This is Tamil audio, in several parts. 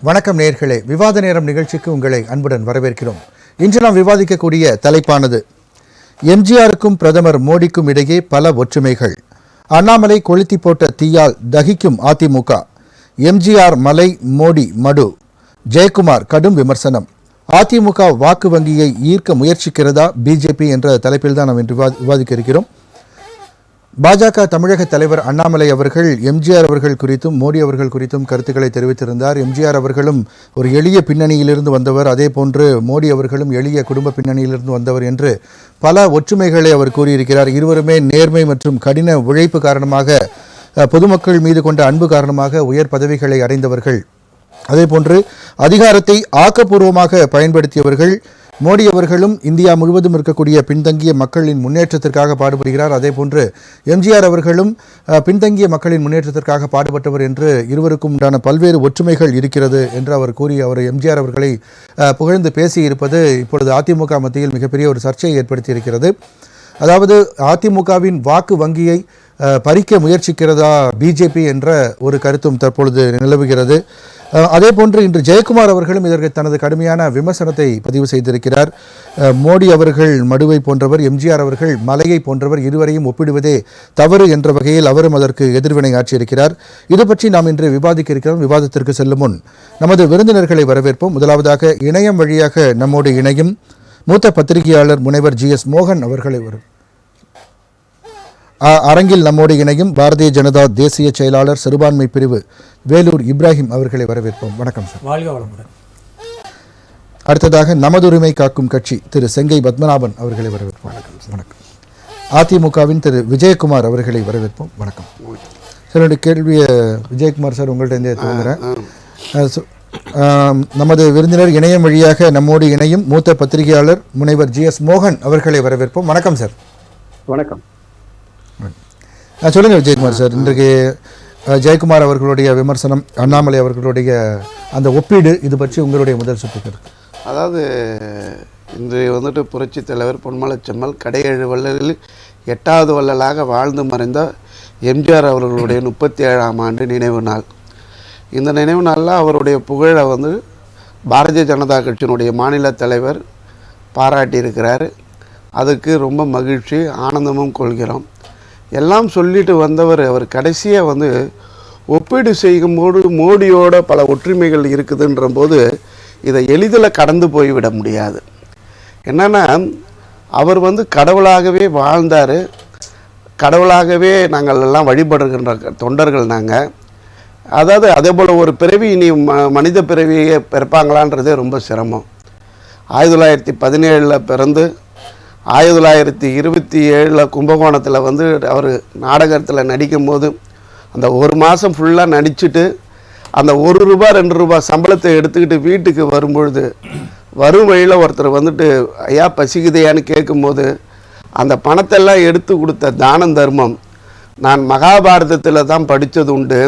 வணக்கம் நேயர்களே, விவாத நேரம் நிகழ்ச்சிக்கு உங்களை அன்புடன் வரவேற்கிறோம். இன்று நாம் விவாதிக்கக்கூடிய தலைப்பானது எம்ஜிஆருக்கும் பிரதமர் மோடிக்கும் இடையே பல ஒற்றுமைகள். அண்ணாமலை கொளுத்தி போட்ட தீயால் தகிக்கும் அதிமுக. எம்ஜிஆர் மலை, மோடி மடு. ஜெயக்குமார் கடும் விமர்சனம். அதிமுக வாக்கு வங்கியை ஈர்க்க முயற்சிக்கிறதா பிஜேபி என்ற தலைப்பில் தான் நாம் இன்று விவாதிக்க இருக்கிறோம். பாஜக தமிழக தலைவர் அண்ணாமலை அவர்கள் எம்ஜிஆர் அவர்கள் குறித்தும் மோடி அவர்கள் குறித்தும் கருத்துக்களை தெரிவித்திருந்தார். எம்ஜிஆர் அவர்களும் ஒரு எளிய பின்னணியிலிருந்து வந்தவர், அதே போன்று மோடி அவர்களும் எளிய குடும்ப பின்னணியிலிருந்து வந்தவர் என்று பல ஒற்றுமைகளை அவர் கூறியிருக்கிறார். இருவருமே நேர்மை மற்றும் கடின உழைப்பு காரணமாக, பொதுமக்கள் மீது கொண்ட அன்பு காரணமாக உயர் பதவிகளை அடைந்தவர்கள். அதே போன்று அதிகாரத்தை ஆக்கப்பூர்வமாக பயன்படுத்தியவர்கள். மோடி அவர்களும் இந்தியா முழுவதும் இருக்கக்கூடிய பின்தங்கிய மக்களின் முன்னேற்றத்திற்காக பாடுபடுகிறார். அதே போன்று எம்ஜிஆர் அவர்களும் பின்தங்கிய மக்களின் முன்னேற்றத்திற்காக பாடுபட்டவர் என்று இருவருக்கும் உண்டான பல்வேறு ஒற்றுமைகள் இருக்கிறது என்று அவர் கூறி அவர் எம்ஜிஆர் அவர்களை புகழ்ந்து பேசியிருப்பது இப்பொழுது அதிமுக மத்தியில் மிகப்பெரிய ஒரு சர்ச்சையை ஏற்படுத்தியிருக்கிறது. அதாவது அதிமுகவின் வாக்கு வங்கியை பறிக்க முயற்சிக்கிறதா பிஜேபி என்ற ஒரு கருத்தும் தற்பொழுது நிலவுகிறது. அதே போன்று இன்று ஜெயக்குமார் அவர்களும் இதற்கு தனது கடுமையான விமர்சனத்தை பதிவு செய்திருக்கிறார். மோடி அவர்கள் மடுவை போன்றவர், எம்ஜிஆர் அவர்கள் மலையை போன்றவர், இருவரையும் ஒப்பிடுவதே தவறு என்ற வகையில் அவரும் அதற்கு எதிர்வினை ஆற்றியிருக்கிறார். இது பற்றி நாம் இன்று விவாதிக்க இருக்கிறோம். விவாதத்திற்கு செல்லும் முன் நமது விருந்தினர்களை வரவேற்போம். முதலாவதாக இணையம் வழியாக நம்மோடு இணையும் மூத்த பத்திரிகையாளர் முனைவர் GS மோகன் அவர்களை அரங்கில் நம்மோடு இணையும் பாரதிய ஜனதா தேசிய செயலாளர் சிறுபான்மை பிரிவு வேலூர் இப்ராஹிம் அவர்களை வரவேற்போம். வணக்கம் சார். வாழ்க வளமுடன். அடுத்ததாக நமதுரிமை காக்கும் கட்சி திரு செங்கை பத்மநாபன் அவர்களை வரவேற்போம். வணக்கம். வணக்கம். அதிமுகவின் திரு விஜயகுமார் அவர்களை வரவேற்போம். வணக்கம் சார். என்னுடைய கேள்வியை விஜயகுமார் சார் உங்கள்கிட்ட துவங்குறேன். நமது விருந்தினர் இணையம் வழியாக நம்மோடு இணையும் மூத்த பத்திரிகையாளர் முனைவர் GS மோகன் அவர்களை வரவேற்போம். வணக்கம் சார். வணக்கம். சொல்லுங்கள் விஜயகுமார் சார். இன்றைக்கு ஜெயக்குமார் அவர்களுடைய விமர்சனம், அண்ணாமலை அவர்களுடைய அந்த ஒப்பீடு, இது பற்றி உங்களுடைய முதல் சுற்றுக்கிறது. அதாவது இன்று வந்துட்டு புரட்சித் தலைவர் பொன்மலச்செம்மல் கடையேழு வள்ளலில் 8வது வள்ளலாக வாழ்ந்து மறைந்த எம்ஜிஆர் அவர்களுடைய 37ஆம் ஆண்டு நினைவு நாள். இந்த நினைவு நாளில் அவருடைய புகழை பாரதிய ஜனதா கட்சியினுடைய மாநில தலைவர் பாராட்டியிருக்கிறார். அதுக்கு ரொம்ப மகிழ்ச்சி, ஆனந்தமும் கொள்கிறோம். எல்லாம் சொல்லிட்டு வந்தவர் அவர் கடைசியாக ஒப்பீடு செய்யும்போது மோடியோட பல ஒற்றுமைகள் இருக்குதுன்ற போது இதை எளிதில் கடந்து போய்விட முடியாது. என்னென்னா அவர் கடவுளாகவே வாழ்ந்தார். கடவுளாகவே நாங்கள் எல்லாம் வழிபடுகின்ற தொண்டர்கள் நாங்கள். அதாவது அதே போல் ஒரு பிறவி இனி மனித பிறவியை பிறப்பாங்களான்றதே ரொம்ப சிரமம். 1917 பிறந்து 1927 கும்பகோணத்தில் அவர் நாடகத்தில் நடிக்கும் போது அந்த ஒரு மாதம் ஃபுல்லாக நடிச்சுட்டு அந்த ₹1 ₹2 சம்பளத்தை எடுத்துக்கிட்டு வீட்டுக்கு வரும்பொழுது வரும் வழியில் ஒருத்தர் ஐயா பசிக்குதையான்னு கேட்கும்போது அந்த பணத்தெல்லாம் எடுத்து கொடுத்த தானம் தர்மம் நான் மகாபாரதத்தில் தான் படித்தது உண்டு.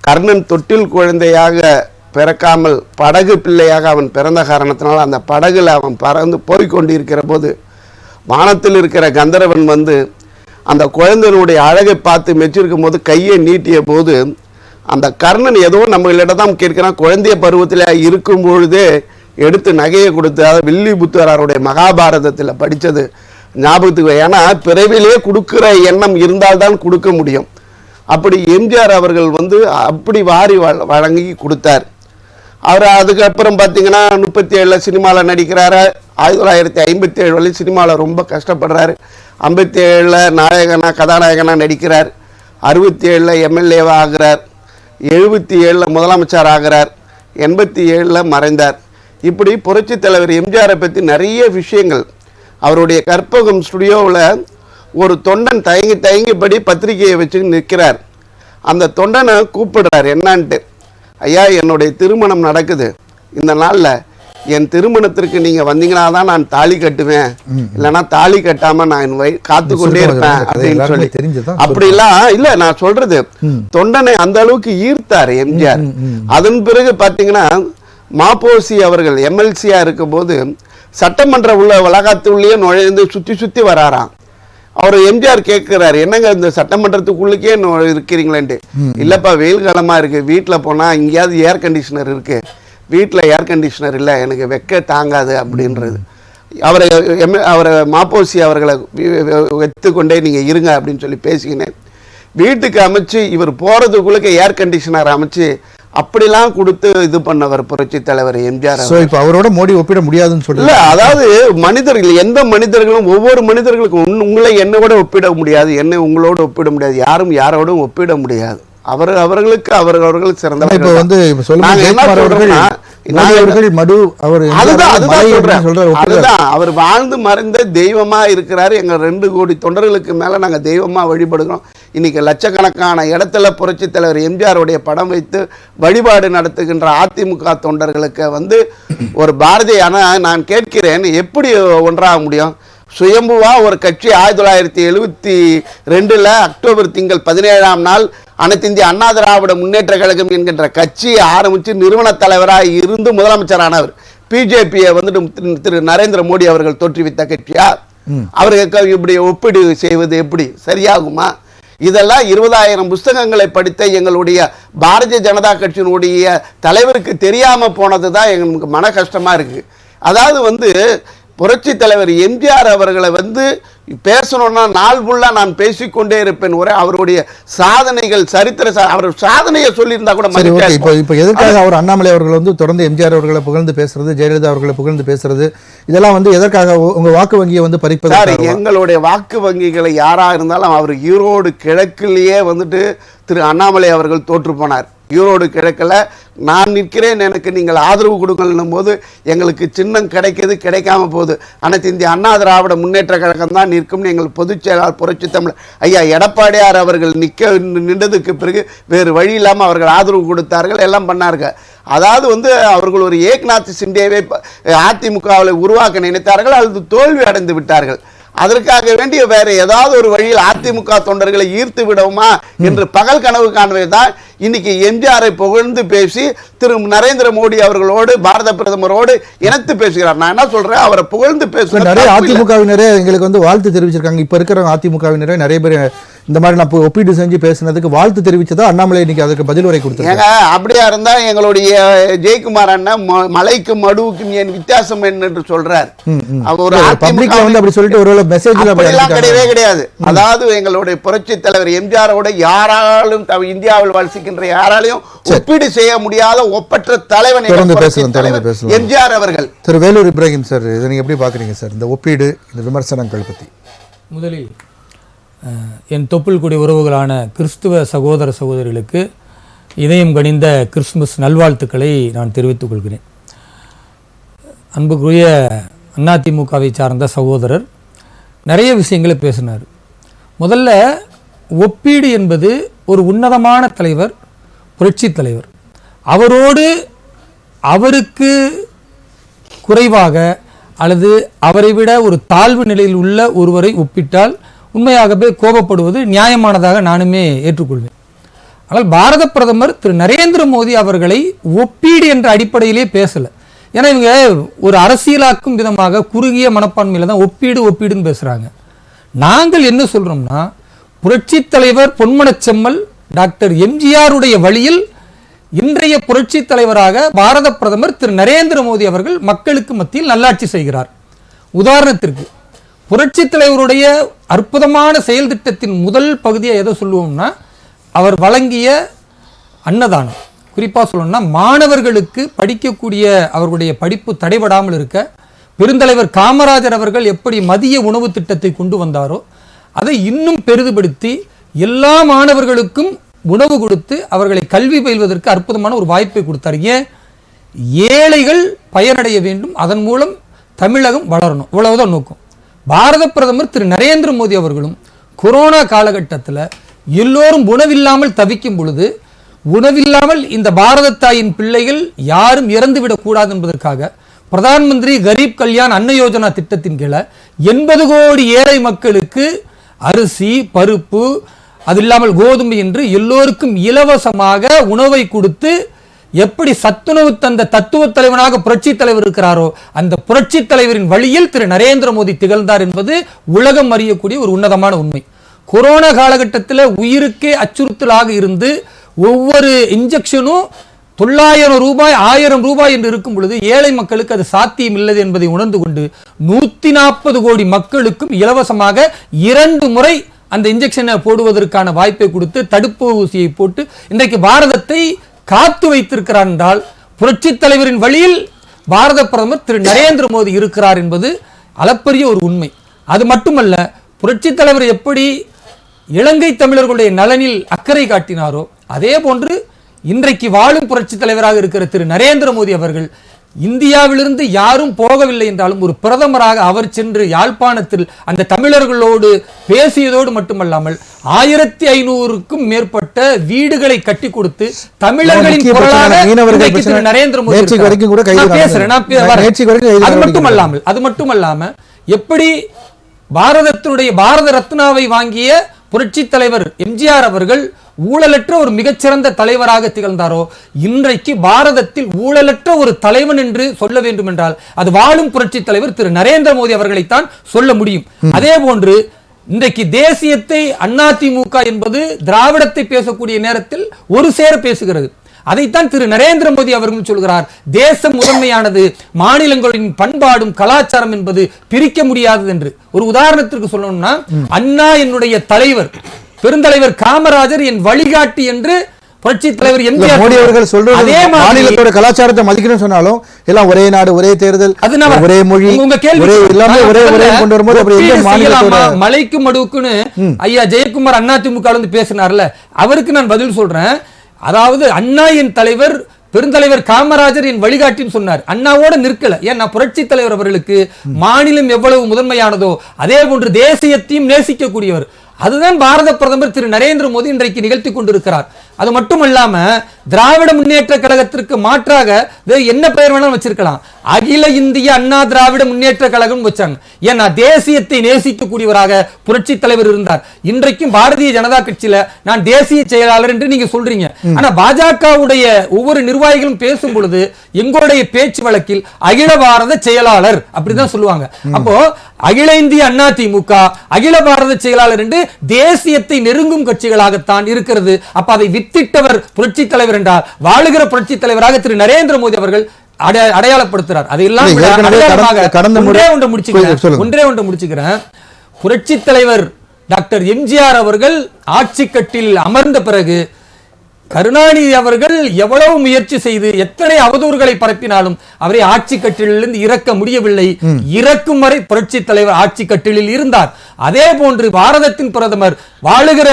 கர்ணன் தொட்டில் குழந்தையாக பிறக்காமல் படகு பிள்ளையாக அவன் பிறந்த காரணத்தினால் அந்த படகுல அவன் பறந்து போய்கொண்டிருக்கிற போது வானத்தில் இருக்கிற கந்தரவன் அந்த குழந்தையினுடைய அழகை பார்த்து மெச்சிருக்கும் போது கையை நீட்டிய போது அந்த கர்ணன் ஏதோ நம்மளிடம் தான் கேட்கிறான். குழந்தைய பருவத்தில் இருக்கும் பொழுதே எடுத்து நகையை கொடுத்து, அதாவது வில்லி புத்தராருடைய மகாபாரதத்தில் படித்தது ஞாபகத்துக்கு. ஏன்னா பிறவிலே கொடுக்குற எண்ணம் இருந்தால்தான் கொடுக்க முடியும். அப்படி எம்ஜிஆர் அவர்கள் அப்படி வாரி வழங்கி கொடுத்தார். அவர் அதுக்கப்புறம் பார்த்தீங்கன்னா 37 சினிமாவில் நடிக்கிறாரு. 1957 வரையும் சினிமாவில் ரொம்ப கஷ்டப்படுறாரு. 57 கதாநாயகனாக நடிக்கிறார். 67 MLA-வாக ஆகிறார். 77 முதலமைச்சர் ஆகிறார். 87 மறைந்தார். இப்படி புரட்சித் தலைவர் எம்ஜிஆரை பற்றி நிறைய விஷயங்கள். அவருடைய கற்பகம் ஸ்டுடியோவில் ஒரு தொண்டன் தயங்கிப்படி பத்திரிகையை வச்சு நிற்கிறார். அந்த தொண்டனை கூப்பிடுறார் என்னான்ட்டு. ஐயா, என்னுடைய திருமணம் நடக்குது, இந்த நாளில் என் திருமணத்திற்கு நீங்கள் வந்தீங்கன்னா தான் நான் தாலி கட்டுவேன், இல்லைன்னா தாலி கட்டாமல் நான் காத்து கொண்டே இருப்பேன் அப்படின்னு சொல்லி. அப்படிலாம் இல்லை, நான் சொல்றது தொண்டனை அந்த அளவுக்கு ஈர்த்தார் எம்ஜிஆர். அதன் பிறகு பார்த்தீங்கன்னா மாப்போசி அவர்கள் MLC-யா இருக்கும் போது சட்டமன்ற வளாகத்துள்ளேயே நுழைந்து சுற்றி வராராம். அவர் எம்ஜிஆர் கேட்கிறாரு, என்னங்க இந்த சட்டமன்றத்துக்குள்ளுக்கே இருக்கிறீங்களேன்ட்டு. இல்லப்பா வெயில் காலமா இருக்கு, வீட்டுல போனா இங்கேயாவது ஏர் கண்டிஷனர் இருக்கு, வீட்டுல ஏர் கண்டிஷனர் இல்லை, எனக்கு வெக்க தாங்காது அப்படின்றது. அவரை மாப்போசி அவர்களை வைத்துக்கொண்டே நீங்க இருங்க அப்படின்னு சொல்லி பேசிக்கினேன். வீட்டுக்கு அமைச்சு இவர் போறதுக்குள்ளுக்கு ஏர் கண்டிஷனர் அமைச்சு அப்படிலாம் கொடுத்து இது பண்ணவர் புரட்சி தலைவர் எம்ஜிஆர். இப்ப அவரோட மோடி ஒப்பிட முடியாதுன்னு சொல்லல. அதாவது மனிதர்கள், எந்த மனிதர்களும் ஒவ்வொரு மனிதர்களுக்கும் உங்களை என்னோட ஒப்பிட முடியாது, என்ன உங்களோட ஒப்பிட முடியாது, யாரும் யாரோடும் ஒப்பிட முடியாது. அவர்களுக்கு அவர்கள் சிறந்த. இப்ப வந்து அதுதான் அவர் வாழ்ந்து மறைந்த தெய்வமா இருக்கிறாரு. எங்க 2 கோடி தொண்டர்களுக்கு மேல நாங்க தெய்வமா வழிபடுகிறோம். இன்னைக்கு லட்சக்கணக்கான இடத்துல புரட்சி தலைவர் எம்ஜிஆருடைய படம் வைத்து வழிபாடு நடத்துகின்ற அதிமுக தொண்டர்களுக்கு வந்து ஒரு பாரதிய. நான் கேட்கிறேன், எப்படி ஒன்றாக முடியும்? சுயம்புவா ஒரு கட்சி 1972 அக்டோபர் திங்கள் 17ஆம் நாள் அனைத்து இந்திய அண்ணா திராவிட முன்னேற்ற கழகம் என்கின்ற கட்சியை ஆரம்பித்து நிறுவன தலைவராக இருந்து முதலமைச்சரானவர். பிஜேபியை வந்துட்டு திரு நரேந்திர மோடி அவர்கள் தோற்றுவித்த கட்சியா? அவருக்கு இப்படி ஒப்பீடு செய்வது எப்படி சரியாகுமா? இதெல்லாம் 20,000 புஸ்தகங்களை படித்த எங்களுடைய பாரதிய ஜனதா கட்சியினுடைய தலைவருக்கு தெரியாம போனதுதான் எங்களுக்கு மன கஷ்டமா இருக்கு. அதாவது வந்து புரட்சி தலைவர் எம்ஜிஆர் அவர்களை வந்து பேசணும்னா நாள் ஃபுல்லா நான் பேசிக்கொண்டே இருப்பேன். ஒரே அவருடைய சாதனைகள், சரித்திர அவர் சாதனையை சொல்லியிருந்தா கூட. இப்போ எதற்காக அவர் அண்ணாமலை அவர்கள் வந்து தொடர்ந்து எம்ஜிஆர் அவர்களை புகழ்ந்து பேசுறது, ஜெயலலிதா அவர்களை புகழ்ந்து பேசுறது, இதெல்லாம் வந்து எதற்காக? உங்க வாக்கு வங்கியை வந்து பறிப்பது. எங்களுடைய வாக்கு வங்கிகளை யாரா இருந்தாலும் அவர் ஈரோடு கிழக்கிலேயே வந்துட்டு திரு அண்ணாமலை அவர்கள் தோற்று போனார். ஈரோடு கிழக்கில் நான் நிற்கிறேன், எனக்கு நீங்கள் ஆதரவு கொடுக்கணும் போது எங்களுக்கு சின்னம் கிடைக்கிது, கிடைக்காம போகுது. அனைத்து இந்திய அண்ணா திராவிட முன்னேற்ற கழகம் தான் நிற்கும். எங்கள் பொதுச் செயலாளர் புரட்சி தமிழர் ஐயா எடப்பாடியார் அவர்கள் நின்றதுக்கு பிறகு வேறு வழி இல்லாமல் அவர்கள் ஆதரவு கொடுத்தார்கள், எல்லாம் பண்ணார்கள். அதாவது வந்து அவர்கள் ஒரு ஏக்நாத் சிண்டேவை அதிமுகவில் உருவாக்க நினைத்தார்கள், அது தோல்வி அடைந்து விட்டார்கள். அதற்காக வேண்டிய வேற ஏதாவது ஒரு வழியில் அதிமுக தொண்டர்களை ஈர்த்து விடுவோமா என்று பகல் கனவு காண்பதுதான் இன்னைக்கு எம்ஜிஆரை புகழ்ந்து பேசி திரு நரேந்திர மோடி அவர்களோடு பாரத பிரதமரோடு இணைத்து பேசுகிறார். நான் என்ன சொல்றேன், அவரை புகழ்ந்து பேசுகிறேன். நிறைய அதிமுகவினரே எங்களுக்கு வந்து வாழ்த்து தெரிவிச்சிருக்காங்க. இப்ப இருக்கிற அதிமுகவினரே நிறைய பேர் இந்த மாதிரி நான் ஒப்பீடு செஞ்சு பேசினதுக்கு வாழ்த்து தெரிவிச்சதா அண்ணாமலை இன்னைக்கு அதுக்கு பதில் உரை கொடுத்தாங்க. அப்படியா இருந்தா எங்களுடைய ஜெயக்குமார் அண்ணன் மலைக்கும் மடுவுக்கும் என் வித்தியாசம் என்று சொல்றார். அவர் அப்படி சொல்லிட்டு ஒரு கிடையவே கிடையாது. அதாவது எங்களுடைய புரட்சி தலைவர் எம்ஜிஆரோட யாராலும் இந்தியாவில் வசிக்கின்ற யாராலையும் ஒப்பீடு செய்ய முடியாத ஒப்பற்ற தலைவன் எம்ஜிஆர் அவர்கள். திரு வேலூர் இப்ராஹிம் சார், இதை நீங்க எப்படி பாக்குறீங்க சார், இந்த ஒப்பீடு, இந்த விமர்சனங்கள் பத்தி? முதலில் என் தொப்புள் குடி உறவுகளான கிறிஸ்துவ சகோதர சகோதரிகளுக்கு இதயம் கனிந்த கிறிஸ்துமஸ் நல்வாழ்த்துக்களை நான் தெரிவித்துக் கொள்கிறேன். அன்புக்குரிய அதிமுகவை சார்ந்த சகோதரர் நிறைய விஷயங்களை பேசினார். முதல்ல ஒப்பீடு என்பது ஒரு உன்னதமான தலைவர், புரட்சி தலைவர், அவரோடு அவருக்கு குறைவாக அல்லது அவரை விட ஒரு தாழ்வு நிலையில் உள்ள ஒருவரை ஒப்பிட்டால் உண்மையாகவே கோபப்படுவது நியாயமானதாக நானுமே ஏற்றுக்கொள்வேன். ஆனால் பாரத பிரதமர் திரு நரேந்திர மோடி அவர்களை ஒப்பீடு என்ற அடிப்படையிலே பேசலை. ஏன்னா இவங்க ஒரு அரசியலாக்கும் விதமாக குறுகிய மனப்பான்மையில் தான் ஒப்பீடுன்னு பேசுகிறாங்க. நாங்கள் என்ன சொல்கிறோம்னா, புரட்சி தலைவர் பொன்மனச்செம்மல் டாக்டர் எம்ஜிஆருடைய வழியில் இன்றைய புரட்சி தலைவராக பாரத பிரதமர் திரு நரேந்திர மோடி அவர்கள் மக்களுக்கு மத்தியில் நல்லாட்சி செய்கிறார். உதாரணத்திற்கு புரட்சி தலைவருடைய அற்புதமான செயல் திட்டத்தின் முதல் பகுதியை எதை சொல்லுவோம்னா, அவர் வழங்கிய அன்னதானம். குறிப்பாக சொல்லணும்னா, மாணவர்களுக்கு படிக்கக்கூடிய அவர்களுடைய படிப்பு தடைபடாமல் இருக்க பெருந்தலைவர் காமராஜர் அவர்கள் எப்படி மதிய உணவு திட்டத்தை கொண்டு வந்தாரோ அதை இன்னும் பெரிதுபடுத்தி எல்லா மாணவர்களுக்கும் உணவு கொடுத்து அவர்களை கல்வி பயில்வதற்கு அற்புதமான ஒரு வாய்ப்பை கொடுத்தார். ஏன்? ஏழைகள் பயனடைய வேண்டும், அதன் மூலம் தமிழகம் வளரணும், இவ்வளவுதான் நோக்கம். பாரத பிரதமர் திரு நரேந்திர மோடி அவர்களும் கொரோனா காலகட்டத்தில் எல்லோரும் உணவில்லாமல் தவிக்கும் பொழுது, உணவில்லாமல் இந்த பாரத தாயின் பிள்ளைகள் யாரும் இறந்துவிடக் கூடாது என்பதற்காக பிரதான் மந்திரி கரீப் கல்யாண் அன்ன யோஜனா திட்டத்தின் கீழே 80 கோடி ஏழை மக்களுக்கு அரிசி, பருப்பு, அது இல்லாமல் கோதுமை என்று எல்லோருக்கும் இலவசமாக உணவை கொடுத்து எப்படி சத்துணவு தந்த தத்துவ தலைவனாக புரட்சி தலைவர் இருக்கிறாரோ அந்த புரட்சி தலைவரின் வழியில் திரு நரேந்திர மோடி திகழ்ந்தார் என்பது உலகம் அறியக்கூடிய ஒரு உன்னதமான உண்மை. கொரோனா காலகட்டத்தில் உயிருக்கே அச்சுறுத்தலாக இருந்து ஒவ்வொரு இன்ஜெக்ஷனும் 900 ரூபாய் 1000 ரூபாய் என்று இருக்கும் பொழுது ஏழை மக்களுக்கு அது சாத்தியம் இல்லை என்பதை உணர்ந்து கொண்டு 140 கோடி மக்களுக்கும் இலவசமாக 2 முறை அந்த இன்ஜெக்ஷனை போடுவதற்கான வாய்ப்பை கொடுத்து தடுப்பு ஊசியை போட்டு இன்றைக்கு பாரதத்தை காத்து வைத்திருக்கிறார் என்றால் புரட்சி தலைவரின் வழியில் பாரத பிரதமர் திரு நரேந்திர மோடி இருக்கிறார் என்பது அளப்பரிய ஒரு உண்மை. அது மட்டுமல்ல, புரட்சி தலைவர் எப்படி இலங்கை தமிழர்களுடைய நலனில் அக்கறை காட்டினாரோ அதே போன்று இன்றைக்கு வாழும் புரட்சி தலைவராக இருக்கிற திரு நரேந்திர மோடி அவர்கள் இந்தியாவிலிருந்து யாரும் போகவில்லை என்றாலும் ஒரு பிரதமராக அவர் சென்று யாழ்ப்பாணத்தில் அந்த தமிழர்களோடு பேசியதோடு மட்டுமல்லாமல் 1500க்கும் மேற்பட்ட வீடுகளை கட்டி கொடுத்து தமிழர்களின் குரலாக நரேந்திர மோடி அது மட்டுமல்லாமல் எப்படி பாரத ரத்னாவை வாங்கிய புரட்சி தலைவர் எம்ஜிஆர் அவர்கள் ஊழலற்ற ஒரு மிகச்சிறந்த தலைவராக திகழ்ந்தாரோ இன்றைக்கு பாரதத்தில் ஊழலற்ற ஒரு தலைவன் என்று சொல்ல வேண்டும் என்றால் அது வாழும் புரட்சி தலைவர் திரு நரேந்திர மோடி அவர்களைத்தான் சொல்ல முடியும். அதே போன்று இன்றைக்கு தேசியத்தை அதிமுக என்பது திராவிடத்தை பேசக்கூடிய நேரத்தில் ஒரு சேர பேசுகிறது. அதைத்தான் திரு நரேந்திர மோடி அவர்கள் சொல்கிறார், தேசம் முதன்மையானது, மாநிலங்களின் பண்பாடும் கலாச்சாரம் என்பது பிரிக்க முடியாதது என்று. ஒரு உதாரணத்திற்கு சொல்லணும்னா, அண்ணா என்னுடைய தலைவர், பெருந்தலைவர் காமராஜர் என் வழிகாட்டி என்று புரட்சி தலைவர் எம்ஜிஆர் மோடி அவர்கள் சொல்றது மாநிலத்தோட கலாச்சாரத்தை மதிக்கணும்னு சொன்னாலும் எல்லாம் ஒரே நாடு, ஒரே தேர்தல், ஒரே மொழி, எல்லாமே ஒரே கொண்டு வரும்போது அப்படி எந்த மாநிலத்தோட மலைக்கு மடுவுக்குன்னு ஐயா ஜெயக்குமார் அதிமுக வந்து பேசினார்ல, அவருக்கு நான் பதில் சொல்றேன். அதாவது அண்ணா என் தலைவர், பெருந்தலைவர் காமராஜர் என் வழிகாட்டின்னு சொன்னார். அண்ணாவோட நிற்கல. ஏன்னா புரட்சி தலைவர் அவர்களுக்கு மாநிலம் எவ்வளவு முதன்மையானதோ அதே போன்று தேசியத்தையும் நேசிக்கக்கூடியவர். அதுதான் பாரத பிரதமர் திரு நரேந்திர மோடி இன்றைக்கு நிகழ்த்தி கொண்டிருக்கிறார். அது மட்டுமல்லாம திராவிட முன்னேற்ற கழகத்திற்கு மாற்றாக என்ன பெயர் வேணாலும் வச்சிருக்கலாம், அகில இந்திய அண்ணா திராவிட முன்னேற்ற கழகம் வச்சாங்க. ஏன்னா தேசியத்தை நேசிக்கக்கூடியவராக புரட்சி தலைவர் இருந்தார். இன்றைக்கும் பாரதிய ஜனதா கட்சியில நான் தேசிய செயலாளர் என்று நீங்க சொல்றீங்க. ஆனா பாஜகவுடைய ஒவ்வொரு நிர்வாகிகளும் பேசும் பொழுது எங்களுடைய பேச்சு வழக்கில் அகில பாரத செயலாளர் அப்படிதான் சொல்லுவாங்க. அப்போ அகில இந்திய அண்ணா திமுக அகில பாரத செயலாளர் என்று தேசியத்தை நெருங்கும் கட்சிகளாகத்தான் இருக்கிறது. அப்ப அதை வித்திட்டவர் புரட்சி தலைவர் என்றால் வாழுகிற புரட்சி தலைவராக திரு நரேந்திர மோடி அவர்கள் அடையாளப்படுத்துறார். அதையெல்லாம் ஒன்றே ஒன்று முடிச்சுக்கிறேன். புரட்சி தலைவர் டாக்டர் எம்ஜிஆர் அவர்கள் ஆட்சி கட்டில் அமர்ந்த பிறகு கருணாநிதி அவர்கள் எவ்வளவு முயற்சி செய்து எத்தனை அவதூறுகளை பரப்பினாலும் அவரை ஆட்சி கட்டிலிருந்து இறக்க முடியவில்லை. இறக்கும் வரை புரட்சி தலைவர் ஆட்சி கட்டிலில் இருந்தார். அதே போன்று பாரதத்தின் பிரதமர் வாழுகிற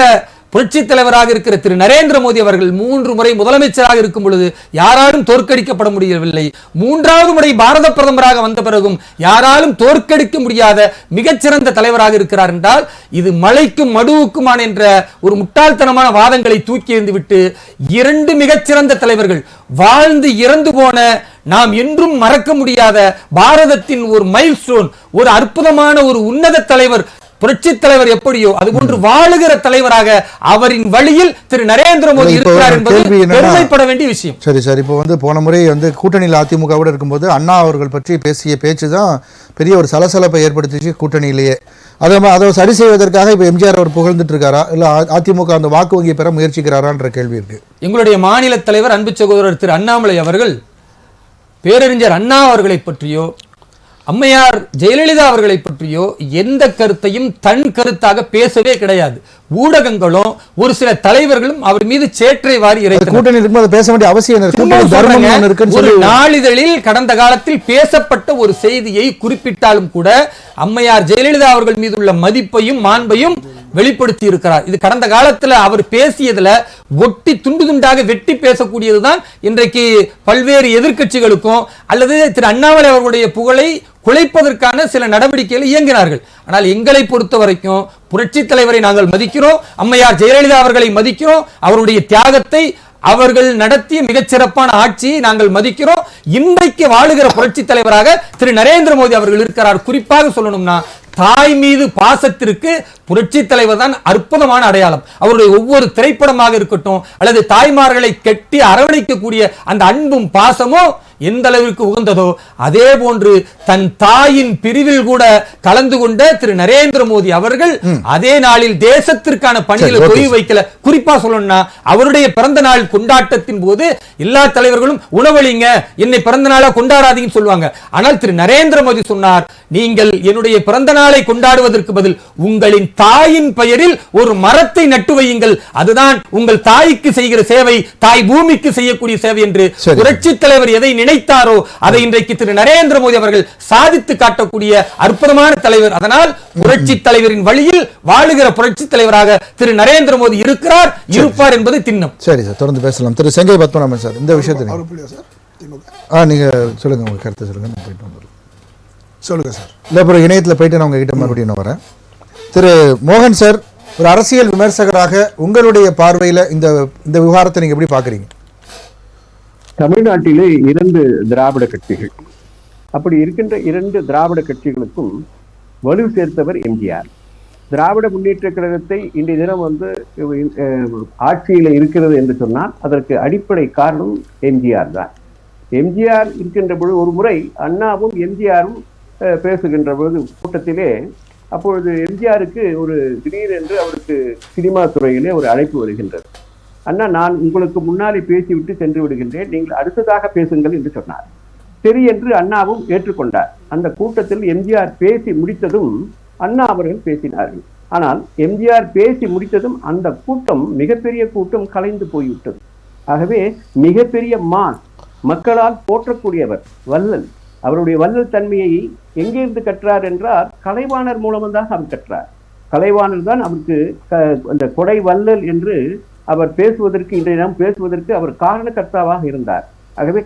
புரட்சி தலைவராக இருக்கிற திரு நரேந்திர மோடி அவர்கள் 3 முறை முதலமைச்சராக இருக்கும் பொழுது யாராலும் தோற்கடிக்கப்பட முடியவில்லை. 3வது முறை பாரத பிரதமராக வந்த பிறகும் யாராலும் தோற்கடிக்க முடியாத மிகச்சிறந்த தலைவராக இருக்கிறார் என்றால் இது மலைக்கும் மடுவுக்குமான என்ற ஒரு முட்டாள்தனமான வாதங்களை தூக்கி எறிந்துவிட்டு 2 மிகச்சிறந்த தலைவர்கள் வாழ்ந்து இறந்து போன நாம் என்றும் மறக்க முடியாத பாரதத்தின் ஒரு மைல்ஸ்டோன், ஒரு அற்புதமான ஒரு உன்னத தலைவர் புரட்சி தலைவர் எப்படியோ அதுபோன்று வாழுகிற தலைவராக அவரின் வழியில் திரு நரேந்திர மோடி இருக்கிறார் என்பது பெருமைப்பட வேண்டிய விஷயம். சரி சார், இப்போ போன முறை கூட்டணியில் அதிமுகவோடு இருக்கும்போது அண்ணா அவர்கள் பற்றி பேசிய பேச்சு தான் பெரிய ஒரு சலசலப்பை ஏற்படுத்திச்சு கூட்டணியிலேயே. அதை சரி செய்வதற்காக இப்போ எம்ஜிஆர் அவர் புகழ்ந்துட்டு இருக்காரா இல்ல அதிமுக அந்த வாக்கு வங்கி பெற முயற்சிக்கிறாரான்ற கேள்வி இருக்கு. எங்களுடைய மாநில தலைவர் அன்பு சகோதரர் திரு அண்ணாமலை அவர்கள் பேரறிஞர் அண்ணா அவர்களை பற்றியோ அம்மையார் ஜெயலலிதா அவர்களை பற்றியோ எந்த கருத்தையும் தன் கருத்தாக பேசவே கிடையாது. ஊடகங்களும் ஒரு சில தலைவர்களும் அவர் மீது சேற்றை வாரி இறைத்தனர். பேச வேண்டிய அவசியம் ஒரு நாளிதழில் கடந்த காலத்தில் பேசப்பட்ட ஒரு செய்தியை குறிப்பிட்டாலும் கூட அம்மையார் ஜெயலலிதா அவர்கள் மீது உள்ள மதிப்பையும் மாண்பையும் வெளிப்படுத்தி இருக்கிறார். இது கடந்த காலத்தில் அவர் பேசியதுல ஒட்டி துண்டு துண்டாக வெட்டி பேசக்கூடியதுதான் இன்றைக்கு பல்வேறு எதிர்க்கட்சிகளுக்கும் அல்லது திரு அண்ணாமலை அவர்களுடைய புகழை குலைப்பதற்கான சில நடவடிக்கைகளை இயங்கினார்கள். ஆனால் எங்களை பொறுத்த வரைக்கும் புரட்சி தலைவரை நாங்கள் மதிக்கிறோம், அம்மையார் ஜெயலலிதா அவர்களை மதிக்கிறோம், அவருடைய தியாகத்தை, அவர்கள் நடத்திய மிகச்சிறப்பான ஆட்சியை நாங்கள் மதிக்கிறோம். இன்றைக்கு வாழுகிற புரட்சி தலைவராக திரு நரேந்திர மோடி அவர்கள் இருக்கிறார். குறிப்பாக சொல்லணும்னா தாய் மீது பாசத்திற்கு புரட்சி தலைவர் தான் அற்புதமான அடையாளம். அவருடைய ஒவ்வொரு திரைப்படமாக இருக்கட்டும் அல்லது தாய்மார்களை கட்டி அரவணைக்கக்கூடிய அந்த அன்பும் பாசமும் எந்த அளவிற்கு உகந்ததோ அதே போன்று தன் தாயின் பிரிவில் கூட கலந்து கொண்ட திரு நரேந்திர மோடி அவர்கள் அதே நாளில் தேசத்திற்கான பணிகளை தொய்வு வைக்கல. குறிப்பா சொல்லணும்னா அவருடைய பிறந்த நாள் கொண்டாட்டத்தின் போது எல்லா தலைவர்களும் உணவளிங்க, என்னை பிறந்த நாளா கொண்டாடாதீங்கன்னு சொல்லுவாங்க. ஆனால் திரு நரேந்திர மோடி சொன்னார், நீங்கள் என்னுடைய பிறந்த நாளை கொண்டாடுவதற்கு பதில் உங்களின் தாயின் பெயரில் ஒரு மரத்தை நட்டு வையுங்கள், அதுதான் உங்கள் தாய்க்கு செய்கிற சேவை, தாய் பூமிக்கு செய்யக்கூடிய சேவை என்று புரட்சி தலைவர் எதை நினைத்தாரோ அதை இன்றைக்கு திரு நரேந்திர மோடி அவர்கள் சாதித்து காட்டக்கூடிய அற்புதமான தலைவர். அதனால் புரட்சி தலைவரின் வழியில் வாழுகிற புரட்சி தலைவராக திரு நரேந்திர மோடி இருக்கிறார், இருப்பார் என்பது திண்ணம். சரி சார், தொடர்ந்து பேசலாம். திரு செங்கை பத்மநாபன் சார், இந்த விஷயத்தை நீங்க சொல்லுங்க, உங்க கருத்தை சொல்லுங்க. நான் போயிட்டு வந்துடுறேன். சொல்லுங்க சார். இல்லை, அப்புறம் இணையத்தில் போயிட்டு நான் உங்ககிட்ட மறுபடியும் நான் வரேன். திரு மோகன் சார், ஒரு அரசியல் விமர்சகராக உங்களுடைய பார்வையில் இந்த இந்த விவகாரத்தை நீங்க எப்படி பாக்குறீங்க? தமிழ்நாட்டிலே 2 திராவிட கட்சிகள், அப்படி இருக்கின்ற 2 திராவிட கட்சிகளுக்கும் வலு சேர்த்தவர் எம்ஜிஆர். திராவிட முன்னேற்ற கழகத்தை இன்றைய தினம் ஆட்சியில் இருக்கிறது என்று சொன்னால் அதற்கு அடிப்படை காரணம் எம்ஜிஆர் தான். எம்ஜிஆர் இருக்கின்ற பொழுது ஒரு முறை அண்ணாவும் எம்ஜிஆரும் பேசுகின்ற பொழுது கூட்டத்திலே, அப்பொழுது எம்ஜிஆருக்கு ஒரு திடீரென்று அவருக்கு சினிமா துறையிலே ஒரு அழைப்பு வருகின்றது. அண்ணா, நான் உங்களுக்கு முன்னாலே பேசிவிட்டு சென்று விடுகின்றேன், நீங்கள் அடுத்ததாக பேசுங்கள் என்று சொன்னார். சரி என்று அண்ணாவும் ஏற்றுக்கொண்டார். அந்த கூட்டத்தில் எம்ஜிஆர் பேசி முடித்ததும் அண்ணா அவர்கள் பேசினார்கள். ஆனால் எம்ஜிஆர் பேசி முடித்ததும் அந்த கூட்டம், மிகப்பெரிய கூட்டம், கலைந்து போய்விட்டது. ஆகவே மிகப்பெரிய மக்களால் போற்றக்கூடியவர் வள்ளல். அவருடைய வள்ளல் தன்மையை எங்கிருந்து கற்றார் என்றால் கலைவாணர் மூலமாக அவர் கற்றார். கலைவாணர் தான் அவருக்கு அந்த கொடை வள்ளல் என்று அவர் பேசுவதற்கு, இன்றைய தினம் பேசுவதற்கு அவர் காரணகர்த்தாவாக இருந்தார். ஆகவே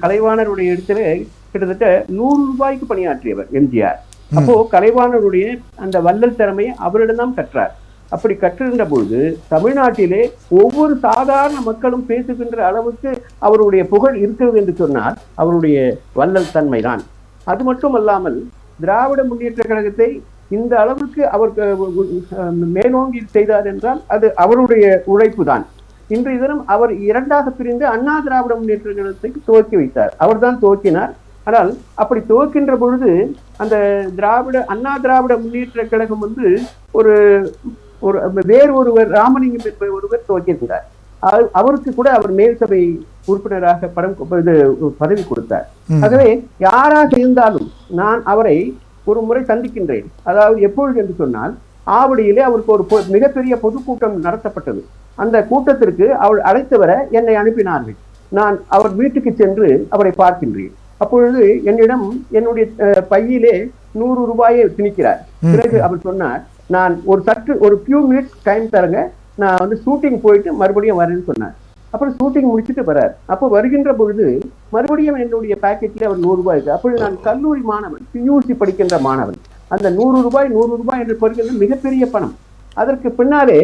கலைவாணருடைய இடத்திலே கிட்டத்தட்ட 100 ரூபாய்க்கு பணியாற்றியவர் எம்ஜிஆர். அப்போ கலைவாணருடைய அந்த வள்ளல் திறமையை அவரிடம்தான் கற்றார். அப்படி கற்றிருந்த பொழுது தமிழ்நாட்டிலே ஒவ்வொரு சாதாரண மக்களும் பேசுகின்ற அளவுக்கு அவருடைய புகழ் இருக்கிறது என்று சொன்னால் அவருடைய வள்ளல் தன்மை தான். அது மட்டுமல்லாமல் திராவிட முன்னேற்ற கழகத்தை இந்த அளவுக்கு அவர் மேலோங்கி செய்தார் என்றால் அது அவருடைய உழைப்பு தான். இன்றைய தினம் அவர் 2ஆக பிரிந்து அண்ணா திராவிட முன்னேற்ற கழகத்தை துவக்கி வைத்தார். அவர் தான் துவக்கினார். ஆனால் அப்படி துவக்கின்ற பொழுது அந்த அண்ணா திராவிட முன்னேற்ற கழகம் வேறு ஒருவர், ராமலிங்கம் என்ப ஒருவர் துவக்கியிருந்தார். அவருக்கு கூட அவர் மேல் சபை உறுப்பினராக பதவி கொடுத்தார். ஆகவே யாராக இருந்தாலும் நான் அவரை ஒரு முறை சந்திக்கின்றேன். அதாவது எப்பொழுது என்று சொன்னால் ஆவடியிலே அவருக்கு ஒரு மிகப்பெரிய பொதுக்கூட்டம் நடத்தப்பட்டது. அந்த கூட்டத்திற்கு அவர் அழைத்து வர என்னை அனுப்பினார்கள். நான் அவர் வீட்டுக்கு சென்று அவரை பார்க்கின்றேன். அப்பொழுது என்னிடம் என்னுடைய பையிலே 100 ரூபாயை திணிக்கிறார். பிறகு அவர் சொன்னார், நான் ஒரு few minutes டைம் தரங்க, நான் ஷூட்டிங் போயிட்டு மறுபடியும் வரேன்னு சொன்னார். அப்புறம் ஷூட்டிங் முடிச்சுட்டு வர்றார். அப்போ வருகின்ற பொழுது மறுபடியும் என்னுடைய பாக்கெட்ல அவர் 100 ரூபாய் இருக்கு. அப்பொழுது நான் கல்லூரி மாணவன், பியூசி படிக்கின்ற மாணவன். அந்த 100 ரூபாய் என்று பெறுகிறது மிகப்பெரிய பணம். அதற்கு பின்னாலே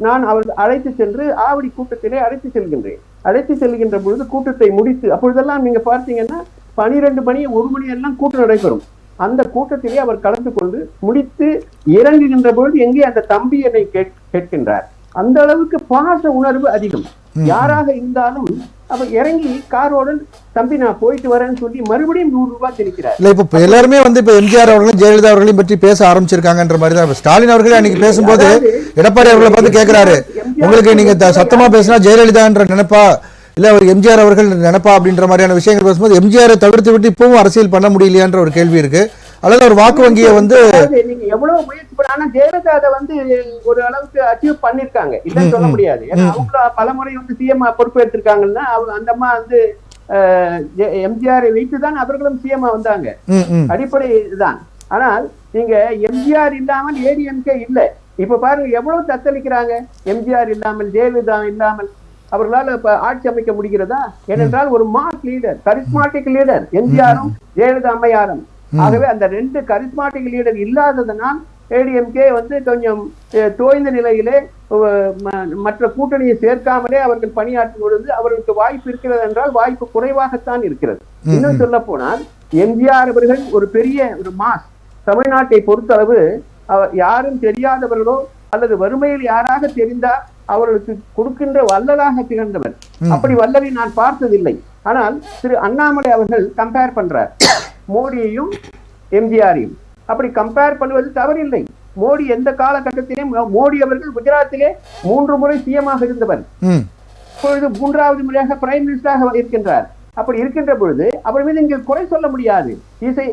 நான் அவர் அழைத்து சென்று ஆவடி கூட்டத்திலே அழைத்து செல்கின்றேன். அழைத்து செல்கின்ற பொழுது கூட்டத்தை முடித்து, அப்பொழுதெல்லாம் நீங்க பார்த்தீங்கன்னா 12 மணி 1 மணி எல்லாம் கூட்டம் நடைபெறும். அந்த கூட்டத்திலே அவர் கலந்து கொண்டு முடித்து இறங்குகின்ற பொழுது எங்கே அந்த தம்பி என்னை கேட்கின்றார். அந்த அளவுக்கு பாச உணர்வு அதிகம். யாராக இருந்தாலும் அவர் இறங்கி காரோடு தம்பி நான் போயிட்டு வரேன்னு சொல்லி மறுபடியும் 100 ரூபாய் திணிக்கிறார். இல்ல, இப்ப எல்லாருமே இப்ப எம்ஜிஆர் அவர்களும் ஜெயலலிதா அவர்களையும் பற்றி பேச ஆரம்பிச்சிருக்காங்கன்ற மாதிரி தான். ஸ்டாலின் அவர்களே அன்னைக்கு பேசும்போது எடப்பாடி அவர்களை பார்த்து கேட்கிறாரு, உங்களுக்கு நீங்க சத்தமா பேசினா ஜெயலலிதான்ற நினைப்பா இல்ல அவர் எம்ஜிஆர் அவர்கள் நினைப்பா அப்படின்ற மாதிரியான விஷயங்கள் பேசும்போது எம்ஜிஆரை தவிர்த்து விட்டு இப்பவும் அரசியல் பண்ண முடியலையான்ற ஒரு கேள்வி இருக்கு. அல்லது ஒரு வாக்கு வங்கியை நீங்க எவ்வளவு முயற்சி பண்ணா ஜெயலலிதா அதை ஒரு அளவுக்கு அச்சீவ் பண்ணிருக்காங்க, இல்லன்னு சொல்ல முடியாது. ஏன்னா அவங்க பலமுறை சிஎம் பொறுப்பேற்றிருக்காங்கன்னா அந்த அம்மா எம்ஜிஆரை வைத்துதான் அவர்களும் சிஎம் வந்தாங்க. அடிப்படை இதுதான். ஆனால் நீங்க எம்ஜிஆர் இல்லாமல் ஏடிஎம்கே இல்ல. இப்ப பாருங்க எவ்வளவு தத்தளிக்கிறாங்க. எம்ஜிஆர் இல்லாமல், ஜெயலலிதா இல்லாமல் அவர்களால் ஆட்சி அமைக்க முடிகிறதா? ஏனென்றால் ஒரு மாஸ் லீடர், கரிஸ்மாட்டிக் லீடர் எம்ஜிஆரும் ஜெயலலிதா அம்மையாரும். ஆகவே அந்த 2 கரிஸ்மாட்டிக் லீடர் இல்லாததனால் ஏடிஎம்கே கொஞ்சம் தோய்ந்த நிலையிலே மற்ற கூட்டணியை சேர்க்காமலே அவர்கள் பணியாற்றும் பொழுது அவர்களுக்கு வாய்ப்பு இருக்கிறது என்றால் வாய்ப்பு குறைவாகத்தான் இருக்கிறது. இன்னும் சொல்ல போனால் எம்ஜிஆர் அவர்கள் ஒரு பெரிய ஒரு மாஸ் தமிழ்நாட்டை பொறுத்தளவு யாரும் தெரியாதவர்களோ அல்லது வறுமையில் யாராக தெரிந்தால் அவர்களுக்கு கொடுக்கின்ற வல்லலாக திகழ்ந்தவர். அப்படி வல்லலை நான் பார்த்ததில்லை. ஆனால் திரு அண்ணாமலை அவர்கள் கம்பேர் பண்றார் மோடியையும் எம்ஜிஆரையும். அப்படி கம்பேர் பண்ணுவது தவறில்லை. மோடி எந்த காலகட்டத்திலும், மோடி அவர்கள் குஜராத்திலே 3 முறை சிஎமாக இருந்தவர், இப்பொழுது 3வது முறையாக பிரைம் மினிஸ்டராக இருக்கின்றார். அப்படி இருக்கின்ற பொழுது அவர் மீது நீங்கள் குறை சொல்ல முடியாது.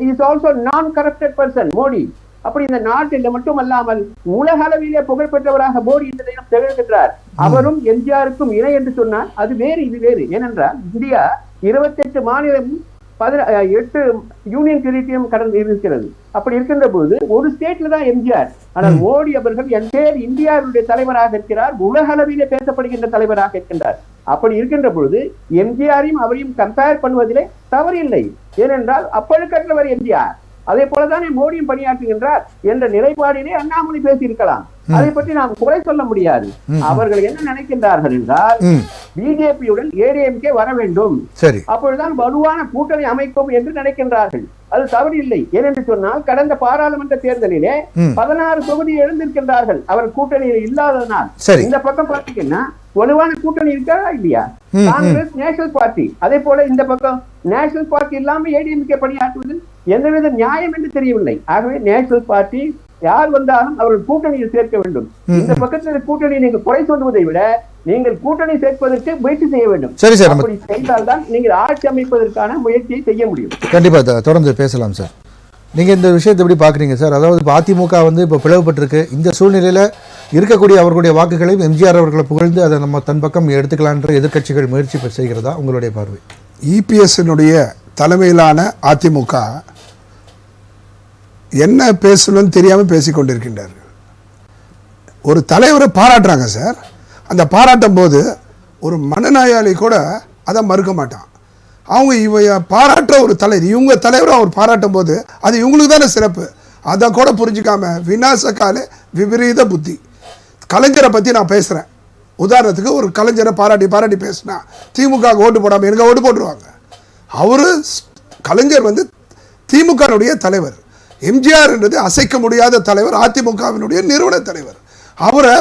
இஸ் ஆல்சோ நான் கரப்டட் பர்சன் மோடி. அப்படி இந்த நாட்டில் மட்டுமல்லாமல் உலக அளவிலே புகழ்பெற்றவராக மோடி இந்த தினம் திகழ்கின்றார். அவரும் எம்ஜிஆருக்கும் இணை என்று சொன்னால் அது வேறு, இது வேறு. ஏனென்றால் இந்தியா 28 மாநிலமும் 8 யூனியன் டெரிட்டரியும் கடந்து இருக்கிறது. அப்படி இருக்கின்ற போது ஒரு ஸ்டேட்ல தான் எம்ஜிஆர். ஆனால் மோடி அவர்கள் என்டையர் இந்தியாவுடைய தலைவராக இருக்கிறார், உலக அளவிலே பேசப்படுகின்ற தலைவராக இருக்கின்றார். அப்படி இருக்கின்ற பொழுது எம்ஜிஆரையும் அவரையும் கம்பேர் பண்ணுவதிலே தவறில்லை. ஏனென்றால் அப்பழுக்கற்றவர் எம்ஜிஆர், அதே போலதானே மோடியும் பணியாற்றுகின்றார் என்ற நிலைப்பாடிலே அண்ணாமலை பேசியிருக்கலாம். அதை பற்றி நாம் குறை சொல்ல முடியாது. அவர்கள் என்ன நினைக்கின்றார்கள் என்றால் பிஜேபியுடன் ஏடிஎம்கே வர வேண்டும், அப்பொழுதுதான் வலுவான கூட்டணி அமைக்கும் என்று நினைக்கின்றார்கள். அது தவறு இல்லை. ஏனென்று சொன்னால் கடந்த பாராளுமன்ற தேர்தலிலே 16 தொகுதி எழுந்திருக்கின்றார்கள் அவர் கூட்டணியில் இல்லாததனால். இந்த பக்கம் பார்த்தீங்கன்னா வலுவான கூட்டணி இருக்கிறதா இல்லையா? Congress, national party. அதே போல இந்த பக்கம் நேஷனல் பார்ட்டி இல்லாம ஏடிஎம்கே பணியாற்றுவதில் எந்தவித நியாயம் என்று தெரியவில்லை. ஆகவே நேஷனல் பார்ட்டி யார் வந்தாலும் அவர்கள் கூட்டணியில் சேர்க்க வேண்டும். இந்த பக்கத்தில் கூட்டணி நீங்கள் குறை சொல்வதை விட நீங்கள் கூட்டணி சேர்ப்பதற்கு முயற்சி செய்ய வேண்டும். சரி சார், அப்படி செய்தால்தான் நீங்கள் ஆட்சி அமைப்பதற்கான முயற்சியை செய்ய முடியும். கண்டிப்பா தொடர்ந்து பேசலாம் சார். நீங்க இந்த விஷயத்தை எப்படி பாக்குறீங்க சார்? அதாவது அதிமுக இப்போ பிளவுபட்டிருக்கு. இந்த சூழ்நிலையில இருக்கக்கூடிய அவர்களுடைய வாக்குகளையும் எம்ஜிஆர் அவர்களை புகழ்ந்து அதை நம்ம தன் பக்கம் எடுத்துக்கலான்ற எதிர்க்கட்சிகள் முயற்சி செய்கிறதா உங்களுடைய பார்வை? இபிஎஸ்னுடைய தலைமையிலான அதிமுக என்ன பேசணும்னு தெரியாமல் பேசிக்கொண்டிருக்கின்றார்கள். ஒரு தலைவரை பாராட்டுறாங்க சார். அந்த பாராட்டும் போது ஒரு மனநோயாளி கூட அதை மறுக்க மாட்டான். அவங்க பாராட்டுற ஒரு தலைவர், இவங்க தலைவரை அவர் பாராட்டும் போது அது இவங்களுக்கு தானே சிறப்பு. அதை கூட புரிஞ்சிக்காம விநாசகால விபரீத புத்தி. கலைஞரை பற்றி நான் பேசுகிறேன். உதாரணத்துக்கு ஒரு கலைஞரை பாராட்டி பேசினா திமுக ஓட்டு போடாமல் எனக்கு ஓட்டு போட்டுருவாங்க. அவர் கலைஞர் திமுகனுடைய தலைவர். எம்ஜிஆர் என்றது அசைக்க முடியாத தலைவர், அதிமுகவினுடைய நிறுவன தலைவர். அவரை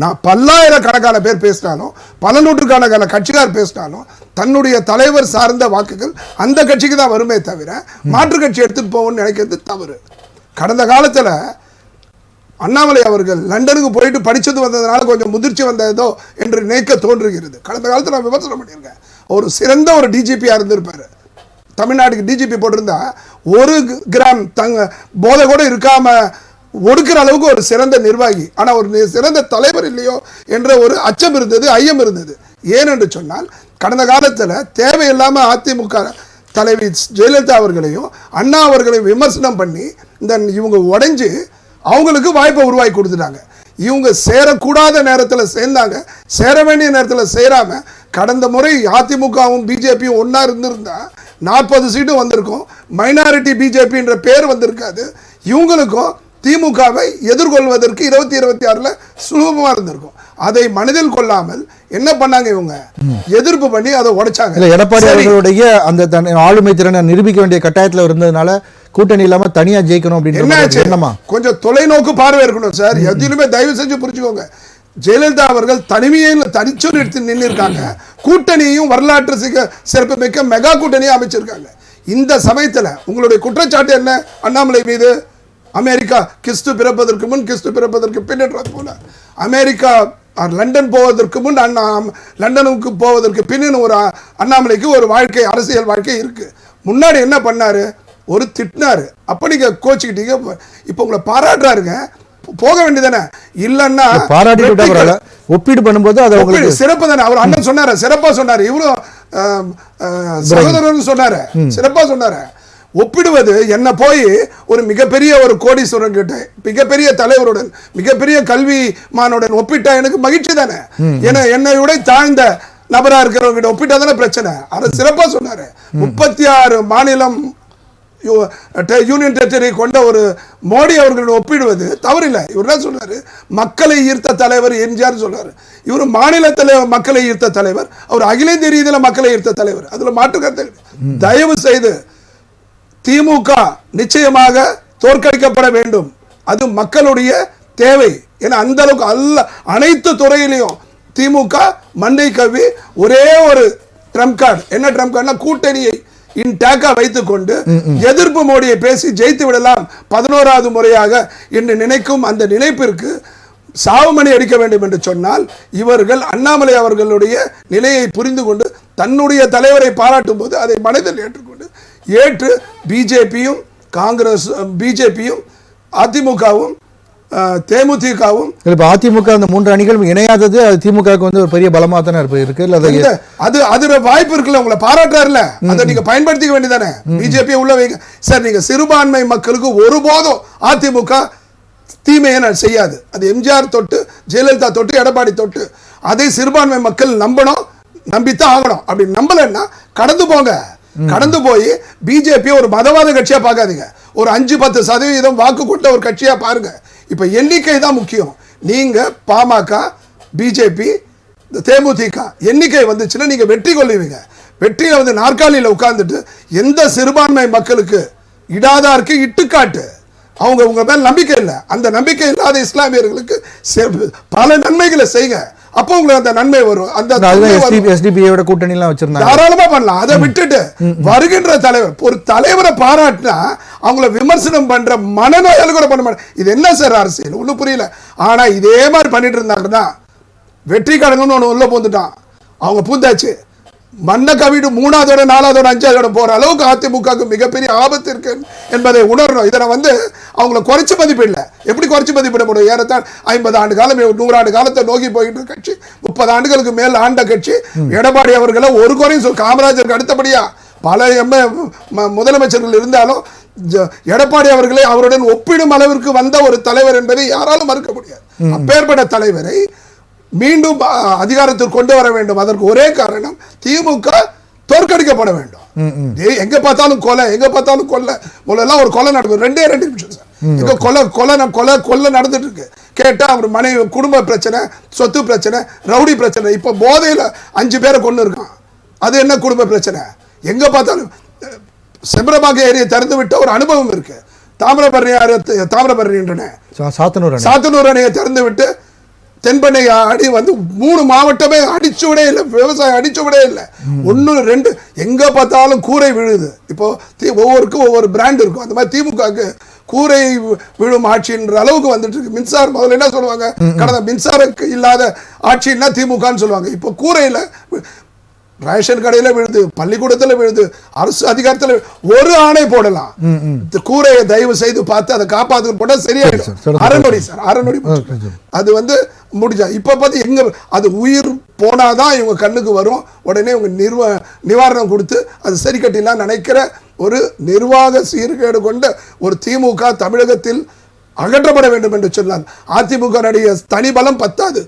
நான் பல்லாயிரக்கணக்கான பேர் பேசினாலும், பல நூற்றுக்கணக்கான கட்சிக்கார் பேசினாலும் தன்னுடைய தலைவர் சார்ந்த வாக்குகள் அந்த கட்சிக்கு தான் வருமே தவிர மாற்று கட்சி எடுத்துட்டு போவோம்னு நினைக்கிறது தவறு. கடந்த காலத்தில் அண்ணாமலை அவர்கள் லண்டனுக்கு போயிட்டு படித்தது வந்ததுனால கொஞ்சம் முதிர்ச்சி வந்ததோ என்று நினைக்க தோன்றுகிறது. கடந்த காலத்தில் நான் விமர்சனம் பண்ணியிருக்கேன். ஒரு சிறந்த ஒரு டிஜிபியாக இருந்திருப்பார். தமிழ்நாட்டுக்கு டிஜிபி போட்டிருந்தா 1 கிராம் போதை கூட இருக்காம ஒடுக்கிற அளவுக்கு ஒரு சிறந்த நிர்வாகி. ஆனால் ஒரு சிறந்த தலைவர் இல்லையோ என்ற ஒரு அச்சம் இருந்தது, ஐயம் இருந்தது. ஏனென்று சொன்னால் கடந்த காலத்தில் தேவையில்லாமல் அதிமுக தலைவி ஜெயலலிதா அவர்களையும் அண்ணா அவர்களையும் விமர்சனம் பண்ணி இவங்க உடைஞ்சு அவங்களுக்கு வாய்ப்பை உருவாக்கி கொடுத்துட்டாங்க. இவங்க சேரக்கூடாத நேரத்தில் சேர்ந்தாங்க, சேர வேண்டிய நேரத்தில் சேராம கடந்த முறை அதிமுகவும் பிஜேபியும் ஒன்றா இருந்திருந்தா 40 சீட்டும் வந்திருக்கும். மைனாரிட்டி பிஜேபின்ற பேர் வந்திருக்காது. இவங்களுக்கும் திமுகவை எதிர்கொள்வதற்கு 2026 சுலபமாக இருந்திருக்கும். அதை மனதில் கொள்ளாமல் என்ன பண்ணாங்க, இவங்க எதிர்ப்பு பண்ணி அதை உடைச்சாங்க. எடப்பாடி அவர்களுடைய அந்த ஆளுமை திறனை நிரூபிக்க வேண்டிய கட்டாயத்தில் இருந்ததுனால கூட்டணி இல்லாம தனியா ஜெயிக்கணும் அப்படின்னு கொஞ்சம் தொலைநோக்கு பார்வை இருக்கணும் சார். எதிலுமே தயவு செஞ்சு புரிஞ்சுக்கோங்க. ஜெயலலிதா அவர்கள் தனிமையில் தனிச்சொல் எடுத்து நின்று இருக்காங்க. கூட்டணியும் வரலாற்று சிறப்பு மிக்க மெகா கூட்டணியை அமைச்சிருக்காங்க. இந்த சமயத்தில் உங்களுடைய குற்றச்சாட்டு என்ன அண்ணாமலை மீது? அமெரிக்கா கிறிஸ்து பிறப்பதற்கு முன் கிறிஸ்து பிறப்பதற்கு பின்னர் போல அமெரிக்கா லண்டன் போவதற்கு முன் லண்டனுக்கு போவதற்கு பின்னு ஒரு அண்ணாமலைக்கு ஒரு வாழ்க்கை, அரசியல் வாழ்க்கை இருக்கு. முன்னாடி என்ன பண்ணாரு? ஒரு திட்டினாரு. அப்ப நீங்க கோச்சிக்கிட்டீங்க. இப்ப உங்களை பாராட்டுறாருங்க, போக வேண்டியதானே? இல்லன்னா பாராட்டி ஒப்பீடு பண்ணும்போது அது சிறப்பு தானே. அவர் அண்ணன் சொன்னாரு, சிறப்பா சொன்னாரு. இவரும் சகோதரர் சொன்னாரு, சிறப்பா சொன்னாரு. ஒப்பிடுவது என்ன போய் ஒரு மிகப்பெரிய ஒரு கோடீஸ்வரன் கிட்ட, மிகப்பெரிய தலைவருடன், மிகப்பெரிய கல்விமானுடன் ஒப்பிட்டா எனக்கு மகிழ்ச்சி தானே. என்னை விட தாழ்ந்த நபரா இருக்கிறவங்க கிட்ட ஒப்பிட்டா தானே பிரச்சனை. அதை சிறப்பா சொன்னாரு. 36 மாநிலம் யூனியன் டெரிட்டரி கொண்ட ஒரு மோடி அவர்களுடன் ஒப்பிடுவது தவறில்லை. இவர் என்ன சொல்றாரு? மக்களை ஈர்த்த தலைவர் எம்ஜிஆர் சொல்றாரு. இவர் மாநில தலைவர், மக்களை ஈர்த்த தலைவர். அவர் அகில இந்திய ரீதியில மக்களை ஈர்த்த தலைவர். அதுல மாற்று கருத்து. தயவு செய்து திமுக நிச்சயமாக தோற்கடிக்கப்பட வேண்டும். அது மக்களுடைய தேவை. ஏன்னா அந்த அளவுக்கு அனைத்து துறையிலையும் திமுக மண்ணை கவ்வி ஒரே ஒரு ட்ரம்ப் கார்டு. என்ன ட்ரம்ப் கார்டுனா கூட்டணியை இன்டாக்கா வைத்துக் கொண்டு எதிர்ப்பு மோடியை பேசி ஜெயித்து விடலாம் 11வது முறையாக என்று நினைக்கும் அந்த நினைப்பிற்கு சாவுமணி அடிக்க வேண்டும் என்று சொன்னால் இவர்கள் அண்ணாமலை அவர்களுடைய நிலையை புரிந்து கொண்டு தன்னுடைய தலைவரை பாராட்டும் போது அதை மனதில் ஏற்று பிஜேபியும் காங்கிரஸ் பிஜேபியும் அதிமுகவும் தேமுதிகவும் இப்ப அதிமுக அந்த 3 அணிகளும் இணையாதது அது திமுகவுக்கு வந்து ஒரு பெரிய பலமா தானே இருக்கு. அது வாய்ப்பு இருக்குல்ல, உங்களை பாராட்டுறாருல, அதை நீங்க பயன்படுத்திக்க வேண்டியதானே. பிஜேபி உள்ள வைங்க சார். நீங்க சிறுபான்மை மக்களுக்கு ஒருபோதும் அதிமுக தீமையை செய்யாது. அது எம்ஜிஆர் தொட்டு ஜெயலலிதா தொட்டு எடப்பாடி தொட்டு அதை சிறுபான்மை மக்கள் நம்பணும், நம்பித்தான் ஆகணும். அப்படி நம்பலன்னா கடந்து போங்க. கடந்து போய் பிஜேபி ஒரு மதவாத கட்சியா பார்க்காதீங்க. ஒரு 5-10% வாக்கு கொண்ட ஒரு கட்சியா பாருங்க. இப்ப எண்ணிக்கை தான் முக்கியம். நீங்க பாமக பிஜேபி தேமுதிக எண்ணிக்கை வந்துச்சுன்னா நீங்க வெற்றி கொள்ளுவீங்க. வெற்றியில வந்து நாற்காலியில உட்கார்ந்துட்டு எந்த சிறுபான்மை மக்களுக்கு இடாதாருக்கு இட்டுக்காட்டு. அவங்க உங்க மேல் நம்பிக்கை இல்லை. அந்த நம்பிக்கை இல்லாத இஸ்லாமியர்களுக்கு பல நன்மைகளை செய்யுங்க. அப்போ உங்களுக்கு அந்த நன்மை வரும். அந்த கூட்டணி எல்லாம் வச்சிருந்தாங்க, தாராளமா பண்ணலாம். அதை விட்டுட்டு வருகின்ற தலைவர் ஒரு தலைவரை பாராட்டினா அவங்கள விமர்சனம் பண்ற மனநோயாளி கூட பண்ண மாட்டேன். இது என்ன சார் அரசியல் ஒன்றும் புரியல. ஆனா இதே மாதிரி பண்ணிட்டு இருந்தாங்கன்னா வெற்றி கடங்கன்னு ஒன்று உள்ள பூந்துட்டான். அவங்க பூந்தாச்சு மண்ணை கவிடு 3வது 4வது 5வது போற அளவுக்கு அதிமுக மிகப்பெரிய ஆபத்து இருக்கு என்பதை உணரணும். இதை வந்து அவங்கள குறைச்சு மதிப்பிடல. எப்படி குறைச்சு மதிப்பிட முடியும்? ஏறத்தான் 50 ஆண்டு காலம் 100 ஆண்டு காலத்தை நோக்கி போயிட்டு கட்சி, 30 ஆண்டுகளுக்கு மேல் ஆண்ட கட்சி. எடப்பாடி அவர்களை ஒரு குறையும் காமராஜருக்கு அடுத்தபடியா பல முதலமைச்சர்கள் இருந்தாலும் எடப்பாடி அவர்களை அவருடன் ஒப்பிடும் அளவிற்கு வந்த ஒரு தலைவர் என்பதை யாராலும் மறுக்க முடியாது. அப்பேற்பட்ட தலைவரை மீண்டும் அதிகாரத்தில் கொண்டு வர வேண்டும். அதற்கு ஒரே காரணம் திமுக தோற்கடிக்கப்பட வேண்டும். எங்க பார்த்தாலும் கொலை, எங்க பார்த்தாலும் கொலை. முதல்ல ஒரு கொலை நடக்கும் 2 நிமிஷம் சார். எங்க கொலை நடந்துட்டு இருக்கு. கேட்டா அவர் மனைவி குடும்ப பிரச்சனை, சொத்து பிரச்சனை, ரவுடி பிரச்சனை. இப்ப போதையில 5 பேரை கொண்டு இருக்கான். அது என்ன குடும்ப பிரச்சனை? எங்க பார்த்தாலும் செம்பரபாக்க ஏரியை திறந்து விட்ட ஒரு அனுபவம் இருக்கு. தாமிரபரணி சாத்தனூர் அணையை திறந்து விட்டு தென்பெண்ணை அடி வந்து 3 மாவட்டமே அடிச்சு விட இல்லை. விவசாயம் அடிச்சு விட இல்லை. 1 2 எங்க பார்த்தாலும் கூரை விழுது. இப்போ ஒவ்வொருக்கும் ஒவ்வொரு பிராண்ட் இருக்கும். அந்த மாதிரி திமுகவுக்கு கூரை விழும் ஆட்சின்ற அளவுக்கு வந்துட்டு இருக்கு. மின்சாரம் முதல்ல என்ன சொல்லுவாங்க, கடந்த மின்சாரம் இல்லாத ஆட்சின்னா திமுகன்னு சொல்லுவாங்க. இப்போ கூரையில ரேஷன் கடையில விழுது, பள்ளிக்கூடத்துல விழுது, அரசு அதிகாரத்துல ஒரு ஆணை போடலாம். கூரையை தயவு செய்து பார்த்து அதை காப்பாத்து போட்டா சரியாயிடும். அறநொடி சார், அறநொடி அது வந்து முடிஞ்சா. இப்ப பார்த்து எங்க அது உயிர் போனாதான் இவங்க கண்ணுக்கு வரும். உடனே இவங்க நிவாரணம் கொடுத்து அது சரி கட்டிலாம் நினைக்கிற ஒரு நிர்வாக சீர்கேடு கொண்ட ஒரு திமுக தமிழகத்தில் அகற்றப்பட வேண்டும் என்று சொன்னால் அதிமுக தனி பலம் பத்தாது.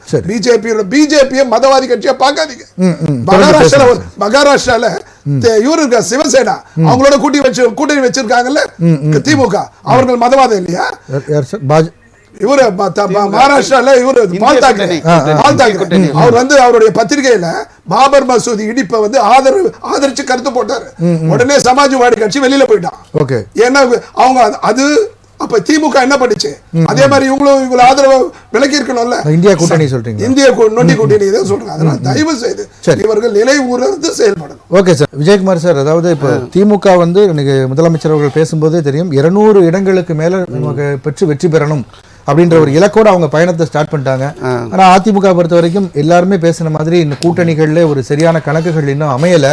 பிஜேபியை மதவாதி கட்சியா பார்க்காதீங்க. மகாராஷ்டிரால இவரு இருக்க சிவசேனா அவங்களோட கூட்டணி வச்சிருக்காங்கல்ல திமுக. அவர்கள் மதவாதம் இல்லையா? இவரு மகாராஷ்டிரால இவரு பால் தாக்கரே அவர் வந்து அவருடைய பத்திரிகையில பாபர் மசூதி இடிப்பை வந்து ஆதரிச்சு கருத்து போட்டாரு. உடனே சமாஜ்வாடி கட்சி வெளியில போயிட்டான். ஏன்னா அவங்க அது அப்ப திமுக என்ன பண்ணுச்சு? அதே மாதிரி இவங்களும் ஆதரவு விலக்கி இருக்கணும்ல. இந்தியா கூட்டணி சொல்றீங்க, இந்திய நொண்டி கூட்டணி இதை சொல்றாங்க. அதனால தயவு செய்து இவர்கள் நிலை உணர்ந்து செயல்படணும். Okay sir. விஜயகுமார் சார், அதாவது இப்போ திமுக வந்து இன்னைக்கு முதலமைச்சர் அவர்கள் பேசும்போதே தெரியும் 200 இடங்களுக்கு மேல நமக்கு பெற்று வெற்றி பெறணும் அப்படின்ற ஒரு இலக்கோடு அவங்க பயணத்தை ஸ்டார்ட் பண்ணிட்டாங்க. ஆனா அதிமுக பொறுத்த வரைக்கும் எல்லாருமே பேசின மாதிரி இந்த கூட்டணிகள்ல ஒரு சரியான கணக்குகள் இன்னும் அமையல.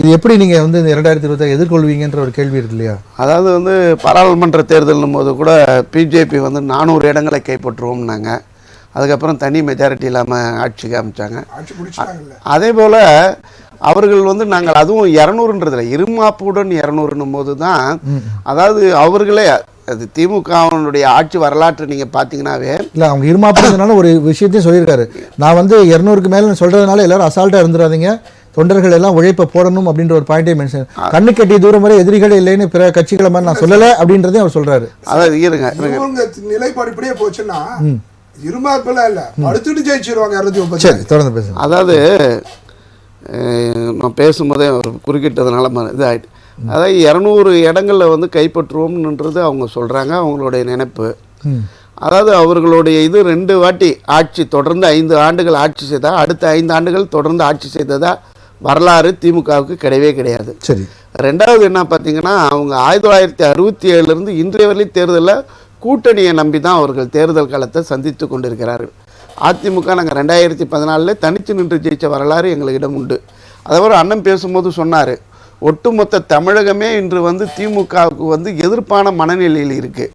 இது எப்படி நீங்க வந்து இந்த 2020 எதிர்கொள்வீங்கன்ற ஒரு கேள்வி இருக்கு இல்லையா? அதாவது வந்து பாராளுமன்ற தேர்தலும் போது கூட பிஜேபி வந்து 400 இடங்களை கைப்பற்றுவோம்னாங்க. அதுக்கப்புறம் தனி மெஜாரிட்டி இல்லாமல் ஆட்சிக்கு அமைச்சாங்க. அதே போல் அவர்கள் வந்து நாங்கள் அதுவும் 200ன்றதில்ல, இருமாப்புடன் 200ன்னும் போது தான், அதாவது அவர்களே அது திமுகவுடைய ஆட்சி வரலாற்று நீங்க பாத்தீங்கன்னாவே இல்ல அவங்க இருமாப்புறதுனால ஒரு விஷயத்தையும் சொல்லியிருக்காரு. நான் வந்து 200க்கு மேல சொல்றதுனால எல்லாரும் அசால்ட்டா இருந்துடாதீங்க, தொண்டர்கள் எல்லாம் உழைப்ப போடணும் அப்படின்ற ஒரு பாயிண்டே மென்ஷன். கண்ணு கட்டி தூரம் வரை எதிரிகளே இல்லைன்னு பிற கட்சிகளை மாதிரி நான் சொல்லல அப்படின்றதையும் அவர் சொல்றாரு. அதாவது இருங்க நிலைப்பாடு இப்படியே போச்சுன்னா இருமாப்புல இல்ல அடுத்துட்டு ஜெயிச்சிருவாங்க 230. சரி, தொடர்ந்து பேசுங்க. அதாவது நான் பேசும்போதே அவர் குறுக்கிட்டதுனால இதாயிட்டு, அதாவது 200 இடங்களில் வந்து கைப்பற்றுவோம்ன்றது அவங்க சொல்கிறாங்க, அவங்களுடைய நினைப்பு. அதாவது அவர்களுடைய இது 2 வாட்டி ஆட்சி தொடர்ந்து 5 ஆண்டுகள் ஆட்சி செய்தா, அடுத்த 5 ஆண்டுகள் தொடர்ந்து ஆட்சி செய்ததா வரலாறு திமுகவுக்கு கிடையவே கிடையாது. சரி. 2வது என்ன பார்த்தீங்கன்னா, அவங்க 1967 இன்றைய வரையும் தேர்தலில் கூட்டணியை நம்பி தான் அவர்கள் தேர்தல் காலத்தை சந்தித்து கொண்டிருக்கிறார்கள். அதிமுக நாங்கள் 2014 தனித்து நின்று ஜெயித்த வரலாறு எங்களிடம் உண்டு. அதேபோல் அண்ணன் பேசும்போது சொன்னார், ஒட்டுமொத்த தமிழகமே இன்று வந்து திமுகவுக்கு வந்து எதிர்ப்பான மனநிலையில் இருக்கு,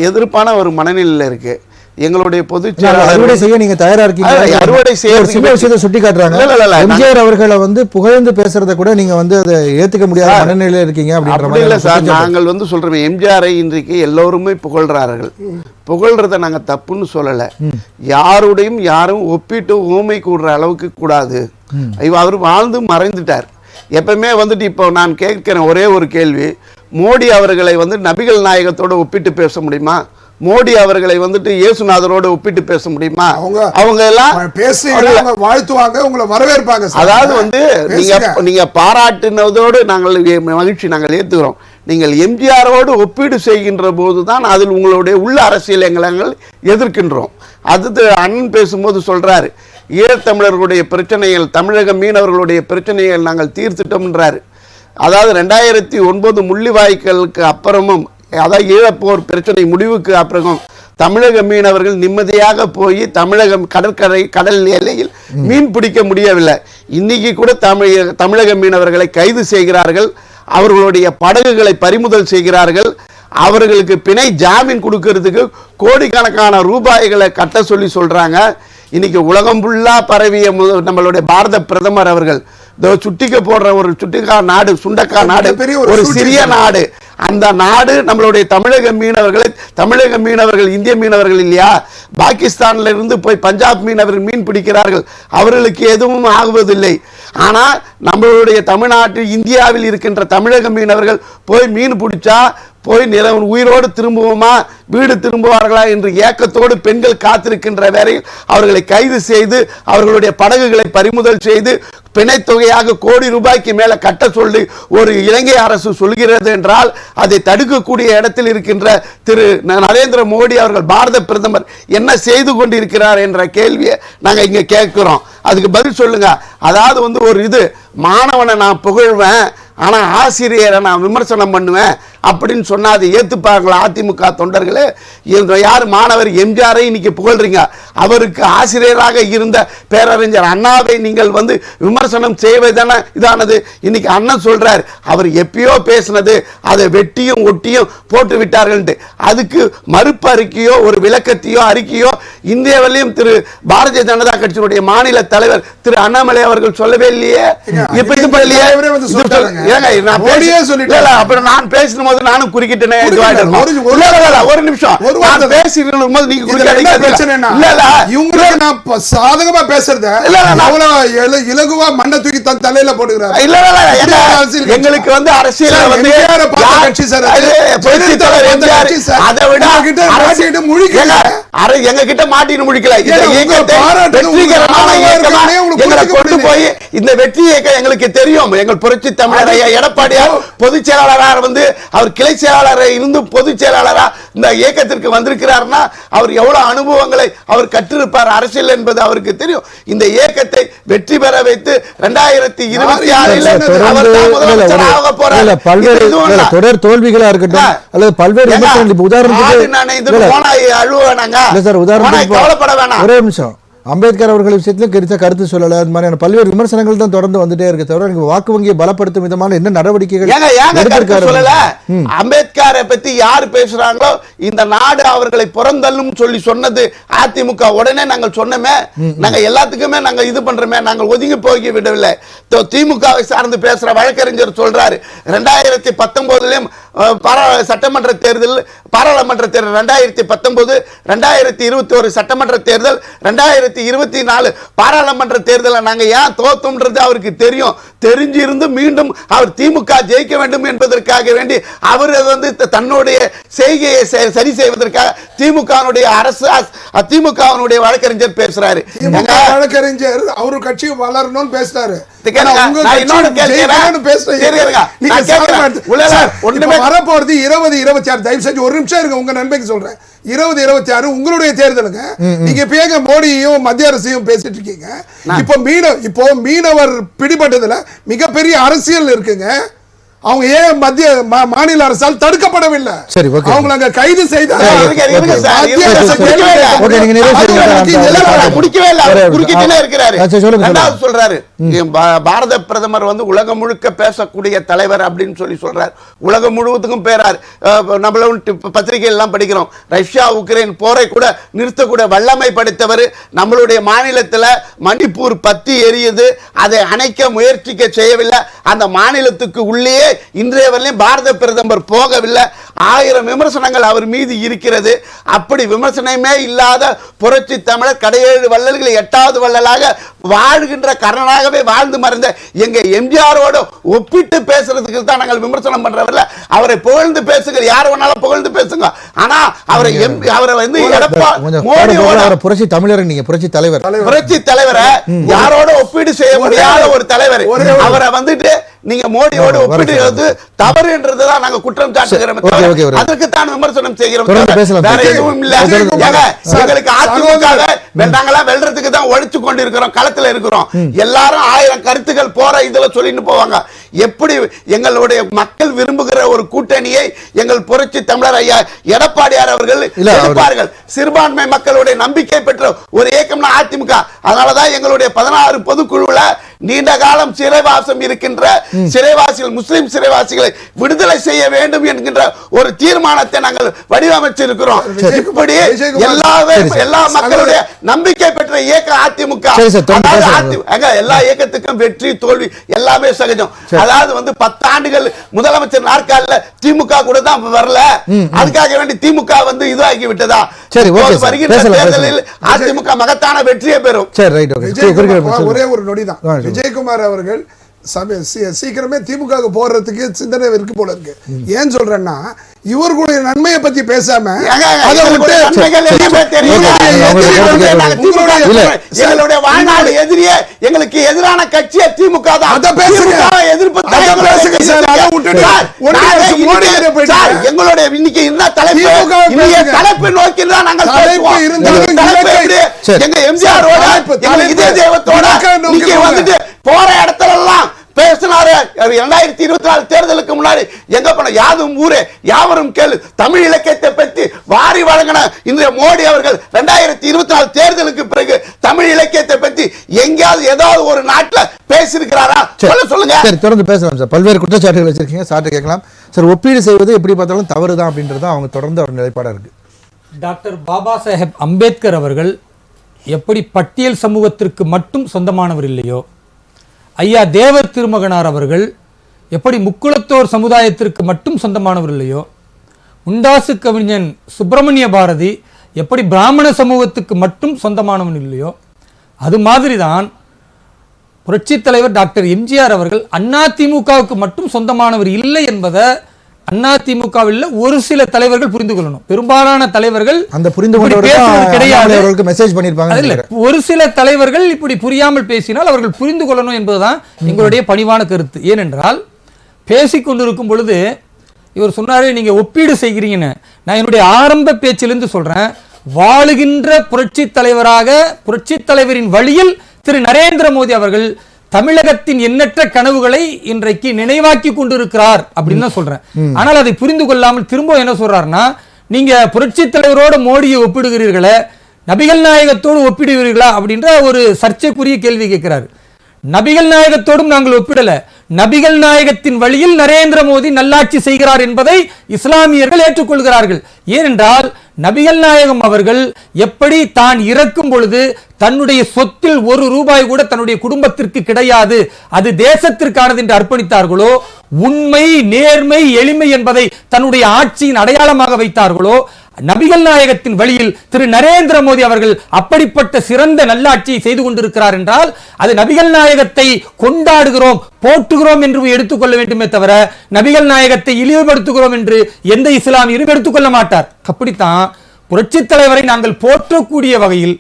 எதிர்ப்பான ஒரு மனநிலையில் இருக்கு. எங்களுடைய பொதுச் அறுவடை செய்ய நீங்க தயாரா இருக்கீங்க? அறுவடை செய்ய சின்ன விஷயத்தை சுட்டி காட்டுறாங்க. எம்ஜிஆர் அவர்களை வந்து புகழ்ந்து பேசுறத கூட நீங்க வந்து அதை ஏத்துக்க முடியாத மனநிலையில இருக்கீங்க அப்படின்ற மாதிரி. இல்ல சார், நாங்கள் வந்து சொல்றோம் எம்ஜிஆரை இன்றைக்கு எல்லோருமே புகழ்றார்கள். புகழ்றத நாங்க தப்புன்னு சொல்லல. யாருடையும் யாரும் ஒப்பிட்டு ஊமை கூடுற அளவுக்கு கூடாது. அவர் வாழ்ந்து மறைந்துட்டார். எப்பவுமே வந்துட்டு இப்போ நான் கேட்கிறேன் ஒரே ஒரு கேள்வி, மோடி அவர்களை வந்து நபிகள் நாயகத்தோட ஒப்பிட்டு பேச முடியுமா? மோடி அவர்களை வந்துட்டு இயேசுநாதரோடு ஒப்பிட்டு பேச முடியுமா? அவங்க எல்லாம் வாழ்த்துவாங்க, உங்களை வரவேற்பாங்க. அதாவது வந்து நீங்க பாராட்டினதோடு நாங்கள் மகிழ்ச்சி நாங்கள் ஏத்துக்கிறோம். நீங்கள் எம்ஜிஆரோடு ஒப்பீடு செய்கின்ற போதுதான் அதில் உங்களுடைய உள்ள அரசியல் நாங்கள் எதிர்க்கின்றோம். அது அண்ணன் பேசும்போது சொல்றாரு, ஈழத்தமிழர்களுடைய பிரச்சனைகள், தமிழக மீனவர்களுடைய பிரச்சனைகள் நாங்கள் தீர்த்துட்டோம்ன்றாரு. அதாவது 2009 முள்ளிவாய்க்காலுக்கு அப்புறமும், அதாவது ஈழப்போர் பிரச்சனை முடிவுக்கு அப்புறம் தமிழக மீனவர்கள் நிம்மதியாக போய் தமிழகம் கடல் எல்லையில் மீன் பிடிக்க முடியவில்லை. இன்னைக்கு கூட தமிழக மீனவர்களை கைது செய்கிறார்கள், அவர்களுடைய படகுகளை பறிமுதல் செய்கிறார்கள், அவர்களுக்கு பிணை ஜாமீன் கொடுக்கறதுக்கு கோடிக்கணக்கான ரூபாய்களை கட்ட சொல்லி சொல்றாங்க. இன்னைக்கு உலகம் ஃபுல்லா பரவிய நம்மளுடைய பாரத பிரதமர் அவர்கள் சுட்டிக்க போடுற ஒரு சுட்டிக்கா நாடு, சுண்டக்கா நாடு, ஒரு சிறிய நாடு. அந்த நாடு நம்மளுடைய தமிழக மீனவர்கள் இந்திய மீனவர்கள் இல்லையா? பாகிஸ்தான்ல இருந்து போய் பஞ்சாப் மீனவர்கள் மீன் பிடிக்கிறார்கள், அவர்களுக்கு எதுவும் ஆகுவதில்லை. ஆனால் நம்மளுடைய தமிழ்நாட்டில் இந்தியாவில் இருக்கின்ற தமிழக மீனவர்கள் போய் மீன் பிடிச்சா போய் உயிரோடு திரும்புவோமா, வீடு திரும்புவார்களா என்று ஏக்கத்தோடு பெண்கள் காத்திருக்கின்ற வேளையில் அவர்களை கைது செய்து அவர்களுடைய படகுகளை பறிமுதல் செய்து பிணைத்தொகையாக கோடி ரூபாய்க்கு மேல கட்ட சொல்லி ஒரு இலங்கை அரசு சொல்கிறது என்றால், அதை தடுக்கக்கூடிய இடத்தில் இருக்கின்ற திரு நரேந்திர மோடி அவர்கள் பாரத பிரதமர் என்ன செய்து கொண்டிருக்கிறார் என்ற கேள்வியை நாங்கள் இங்க கேட்கிறோம். அதுக்கு பதில் சொல்லுங்க. அதாவது வந்து ஒரு இது, மாணவனை நான் புகழ்வேன் ஆனா ஆசிரியரை நான் விமர்சனம் பண்ணுவேன் அப்படின்னு சொன்னா அதை ஏத்துப்பாங்களா அதிமுக தொண்டர்களே? யார் மாணவர் எம்ஜிஆரை இன்னைக்கு புகழ்றீங்க, அவருக்கு ஆசிரியராக இருந்த பேரறிஞர் அண்ணாவை நீங்கள் வந்து விமர்சனம் செய்வதான இதானது? இன்னைக்கு அண்ணன் சொல்றார், அவர் எப்பயோ பேசினது அதை வெட்டியும் ஒட்டியும் போட்டு விட்டார்கள். அதுக்கு மறுப்பு அறிக்கையோ ஒரு விளக்கத்தையோ அறிக்கையோ இந்தியாவிலையும் திரு பாரதிய ஜனதா கட்சியினுடைய மாநில தலைவர் திரு அண்ணாமலை அவர்கள் சொல்லவே இல்லையே. இப்ப இது பண்ணலையே. நான் பேசும் போது நானும் குறுக்கிட்டேன். ஒரு நிமிஷம் சாதகமா பேசுறத இலகுவா மண்ணை தூக்கி தன் தலையில போடுகிறார். எங்களுக்கு வந்து அரசியல் எங்க கிட்ட மாட்டின்னு முழிக்கல. கொண்டு போய் இந்த வெற்றி இயக்கம் எங்களுக்கு தெரியும். எங்கள் புரட்சி தமிழர் எடப்பாடியார் பொதுச் செயலாளராக வந்து அவர் கிளை செயலாளராக இருந்து பொதுச் செயலாளரா இந்த இயக்கத்திற்கு வந்திருக்கிறார்னா அவர் எவ்வளவு அனுபவங்களை அவர் கற்றிருப்பார் அரசியல் என்பது அவருக்கு தெரியும். இந்த இயக்கத்தை வெற்றி பெற வைத்து 2026 தொடர் தோல்விகளா இருக்கட்டும் அல்லது பல்வேறு உதாரணத்துக்கு கவலைப்பட வேணாம். ஒரே நிமிஷம், அம்பேத்கர் அவர்கள் விஷயத்துல கருத்து சொல்லல, அது மாதிரியான பல்வேறு விமர்சனங்கள் தான் தொடர்ந்து வந்துட்டே இருக்கு. தவிர எனக்கு வாக்கு வங்கியை பலப்படுத்தும் விதமான என்ன நடவடிக்கைகள் சொல்லல. அம்பேத்கரை பத்தி யார் பேசுறாங்களோ இந்த நாடு அவர்களை புறந்தள்ளும் சொல்லி சொன்னது அதிமுக. உடனே நாங்கள் சொன்னோமே, நாங்க எல்லாத்துக்குமே நாங்க இது பண்றோமே, நாங்கள் ஒதுங்கி போய் விடவில்லை. திமுகவை சார்ந்து பேசுற வழக்கறிஞர் சொல்றாரு, 2019 சட்டமன்ற தேர்தல், பாராளுமன்ற தேர்தல் 2019, 2021 சட்டமன்ற தேர்தல், 2024 பாராளுமன்ற தேர்தலை நாங்க ஏன் தோத்தோம்ன்றது அவருக்கு தெரியும். தெரிஞ்சிருந்து மீண்டும் அவர் திமுக ஜெயிக்க வேண்டும் என்பதற்காக வேண்டி அவர் வந்து தன்னுடைய செய்கையை சரி செய்வதற்காக திமுகவுடைய அரசு திமுகவுடைய வழக்கறிஞர் பேசுறாரு. வழக்கறிஞர் அவரு கட்சி வளரணும்னு பேசுறாரு. வரப்போறது 2026. தயவு செஞ்சு ஒரு நிமிஷம் இருங்க, உங்க நன்மைக்கு சொல்றேன். 2026 உங்களுடைய தேர்தலுங்க. நீங்க இப்ப மோடியையும் மத்திய அரசையும் பேசிட்டு இருக்கீங்க. இப்போ மீனவர் பிடிபட்டதுல மிகப்பெரிய அரசியல் இருக்குங்க. அவங்க ஏன் மத்திய மாநில அரசால் தடுக்கப்படவில்லை? சரி, ஓகே. அவங்க அங்க கைது செய்தாங்க. சொல்றாரு பாரத பிரதமர் வந்து உலகம் முழுக்க பேசக்கூடிய தலைவர் அப்படின்னு சொல்றாரு. உலகம் முழுவதுக்கும் பேரார். நம்மள பத்திரிகை எல்லாம் படிக்கிறோம். ரஷ்யா உக்ரைன் போரை கூட நிறுத்தக்கூடிய வல்லமை படைத்தவர். நம்மளுடைய மாநிலத்தில் மணிப்பூர் பத்தி எரியுது, அதை அணைக்க முயற்சிக்க செய்யவில்லை. அந்த மாநிலத்துக்கு உள்ளே இன்றைய வரையிலும் பாரத பிரதமர் போகவில்லை. 1000 விமர்சனங்கள் அவர் மீது இருக்கிறது. அப்படி விமர்சனமே இல்லாத புரட்சி தமிழர் கடையேழு வள்ளல்கள் 8வது வள்ளலாக வாழ்கின்ற கர்ணனாகவே வாழ்ந்து மறைந்த எங்க எம்ஜிஆரோடு ஒப்பிட்டு பேசுறதுக்கு தான் நாங்கள் விமர்சனம் பண்றவர்கள். அவரை புகழ்ந்து பேசுங்க, யார் வேணாலும் புகழ்ந்து பேசுங்க. ஆனா அவரை வந்து புரட்சி தமிழர், நீங்க புரட்சி தலைவரை யாரோட ஒப்பீடு செய்ய முடியாத ஒரு தலைவர். அவரை வந்துட்டு நீங்க மோடியோடு ஒப்பிடுவது தவறு என்றதுதான் நாங்க குற்றம் சாட்டுகிறோம். அதற்கு தான் விமர்சனம் செய்கிறோம். வேற எதுவும் இல்ல. எங்களுக்கு அதிமுக நாங்களாம் வெல்றதுக்கு தான் ஒழிச்சு கொண்டிருக்கிறோம், களத்துல இருக்கிறோம். எல்லாரும் 1000 கருத்துக்கள் போற இதுல சொல்லிட்டு போவாங்க. எப்படி எங்களுடைய மக்கள் விரும்புகிற ஒரு கூட்டணியை எங்கள் புரட்சி தமிழர் ஐயா எடப்பாடியார் அவர்கள் எதிர்ப்பார்கள். சிறுபான்மை மக்களுடைய நம்பிக்கை பெற்ற ஒரு இயக்கம்னா அதிமுக. அதனாலதான் எங்களுடைய 16 பொதுக்குழுல நீண்ட காலம் சிறைவாசம் இருக்கின்ற சிறைவாசிகள், முஸ்லிம் சிறைவாசிகளை விடுதலை செய்ய வேண்டும் என்கின்ற ஒரு தீர்மானத்தை நாங்கள் வடிவமைச்சிருக்கிறோம். இப்படி எல்லா மக்களுடைய நம்பிக்கை பெற்ற இயக்கம் அதிமுக. எல்லா இயக்கத்துக்கும் வெற்றி தோல்வி எல்லாமே சகஜம். அதாவது வந்து 10 ஆண்டுகள் முதலமைச்சர் நாற்காலில திமுக கூட தான் வரல. அதுக்காக வேண்டி திமுக வந்து இதுவாகி விட்டதா? வருகின்ற தேர்தலில் அதிமுக மகத்தான வெற்றியை பெறும். ஒரே ஒரு நொடிதான். விஜயகுமார் அவர்கள் சீக்கிரமே திமுக போடுறதுக்கு சிந்தனை இருக்கு போல இருக்கு. ஏன் சொல்றேன்னா, இவர்களுடைய நன்மையை பத்தி பேசாம எங்களுடைய வாழ்நாள் எதிரியே எங்களுக்கு எதிரான கட்சியை திமுக தான். எங்களுடைய இன்னைக்கு என்ன தலைப்பு நோக்கி தான் நாங்கள் எங்க எம்ஜிஆரோட இதே தெய்வத்தோட வந்துட்டு போற இடத்துல எல்லாம் பேசினாரு. 2024 தேர்தலுக்கு முன்னாடி எங்க போன யாதும் ஊரே யாவரும் கேளு தமிழ் இலக்கியத்தை பற்றி வாரி வழங்கின இன்றைய மோடி அவர்கள் 2024 தேர்தலுக்கு பிறகு தமிழ் இலக்கியத்தை பற்றி எங்கேயாவது ஏதாவது ஒரு நாட்டில் பேசியிருக்கிறாரா? சொல்லுங்க. தொடர்ந்து பேசலாம் சார். பல்வேறு குற்றச்சாட்டுகள் வச்சிருக்கீங்க, சார்ட்ட கேட்கலாம் சார். ஒப்பீடு செய்வது எப்படி பார்த்தாலும் தவறு தான் அப்படின்றது அவங்க தொடர்ந்து அவர் நிலைப்பாடாக இருக்கு. டாக்டர் பாபா சாஹேப் அம்பேத்கர் அவர்கள் எப்படி பட்டியல் சமூகத்திற்கு மட்டும் சொந்தமானவர் இல்லையோ, ஐயா தேவர் திருமகனார் அவர்கள் எப்படி முக்குளத்தோர் சமுதாயத்திற்கு மட்டும் சொந்தமானவர் இல்லையோ, முண்டாசு கவிஞன் சுப்பிரமணிய பாரதி எப்படி பிராமண சமூகத்துக்கு மட்டும் சொந்தமானவன் இல்லையோ, அது மாதிரி தான் புரட்சித் தலைவர் டாக்டர் எம்ஜிஆர் அவர்கள் அதிமுகவுக்கு மட்டும் சொந்தமானவர் இல்லை என்பதை அதிமுகவில் ஒரு சில தலைவர்கள் புரிந்து கொள்ளணும். பெரும்பாலான தலைவர்கள் அந்த புரிந்து கொண்டவர்களுக்கு மெசேஜ் பண்ணிருப்பாங்க. ஒரு சில தலைவர்கள் இப்படி புரியாமல் பேசினால் அவர்கள் புரிந்து கொள்ளணும் என்பதுதான் எங்களுடைய பணிவான கருத்து. ஏனென்றால் பேசிக்கொண்டிருக்கும் பொழுது இவர் சொன்னாரே, நீங்க ஒப்பீடு செய்கிறீங்கன்னு. நான் என்னுடைய ஆரம்ப பேச்சிலிருந்து சொல்றேன், வாழுகின்ற புரட்சி தலைவராக புரட்சி தலைவரின் வழியில் திரு நரேந்திர மோடி அவர்கள் தமிழகத்தின் எண்ணற்ற கனவுகளை இன்றைக்கு நினைவாக்கி கொண்டிருக்கிறார் அப்படின்னு தான் சொல்றேன். ஆனால் அதை புரிந்து கொள்ளாமல் திரும்ப என்ன சொல்றாருன்னா, நீங்க புரட்சி தலைவரோட மோடியை ஒப்பிடுகிறீர்களே, நபிகள் நாயகத்தோடு ஒப்பிடுவீர்களா அப்படின்ற ஒரு சர்ச்சைக்குரிய கேள்வி கேட்கிறாரு. நபிகள் நாயகத்தோடும் நாங்கள் ஒப்பிடல, நபிகள் நாயகத்தின் வழியில் நரேந்திர மோடி நல்லாட்சி செய்கிறார் என்பதை இஸ்லாமியர்கள் ஏற்றுக்கொள்கிறார்கள். ஏனென்றால் நபிகள் நாயகம் அவர்கள் எப்படி தான் இறக்கும் பொழுது தன்னுடைய சொத்தில் 1 ரூபாய் கூட தன்னுடைய குடும்பத்திற்கு கிடையாது, அது தேசத்திற்கானது என்று அர்ப்பணித்தார்களோ, உண்மை நேர்மை எளிமை என்பதை தன்னுடைய ஆட்சியின் அடையாளமாக வைத்தார்களோ, நபிகள் நாயகத்தின் வழியில் திரு நரேந்திர மோடி அவர்கள் அப்படிப்பட்ட சிறந்த நல்லாட்சியை செய்து கொண்டிருக்கிறார் என்றால் அது நபிகள் நாயகத்தை கொண்டாடுகிறோம் போற்றுகிறோம் என்று எடுத்துக்கொள்ள வேண்டுமே தவிர நபிகள் நாயகத்தை இழிவுபடுத்துகிறோம் என்று எந்த இஸ்லாமியரும் எடுத்துக்கொள்ள மாட்டார். அப்படித்தான் புரட்சித் தலைவரை நாங்கள் போற்றக்கூடிய வகையில்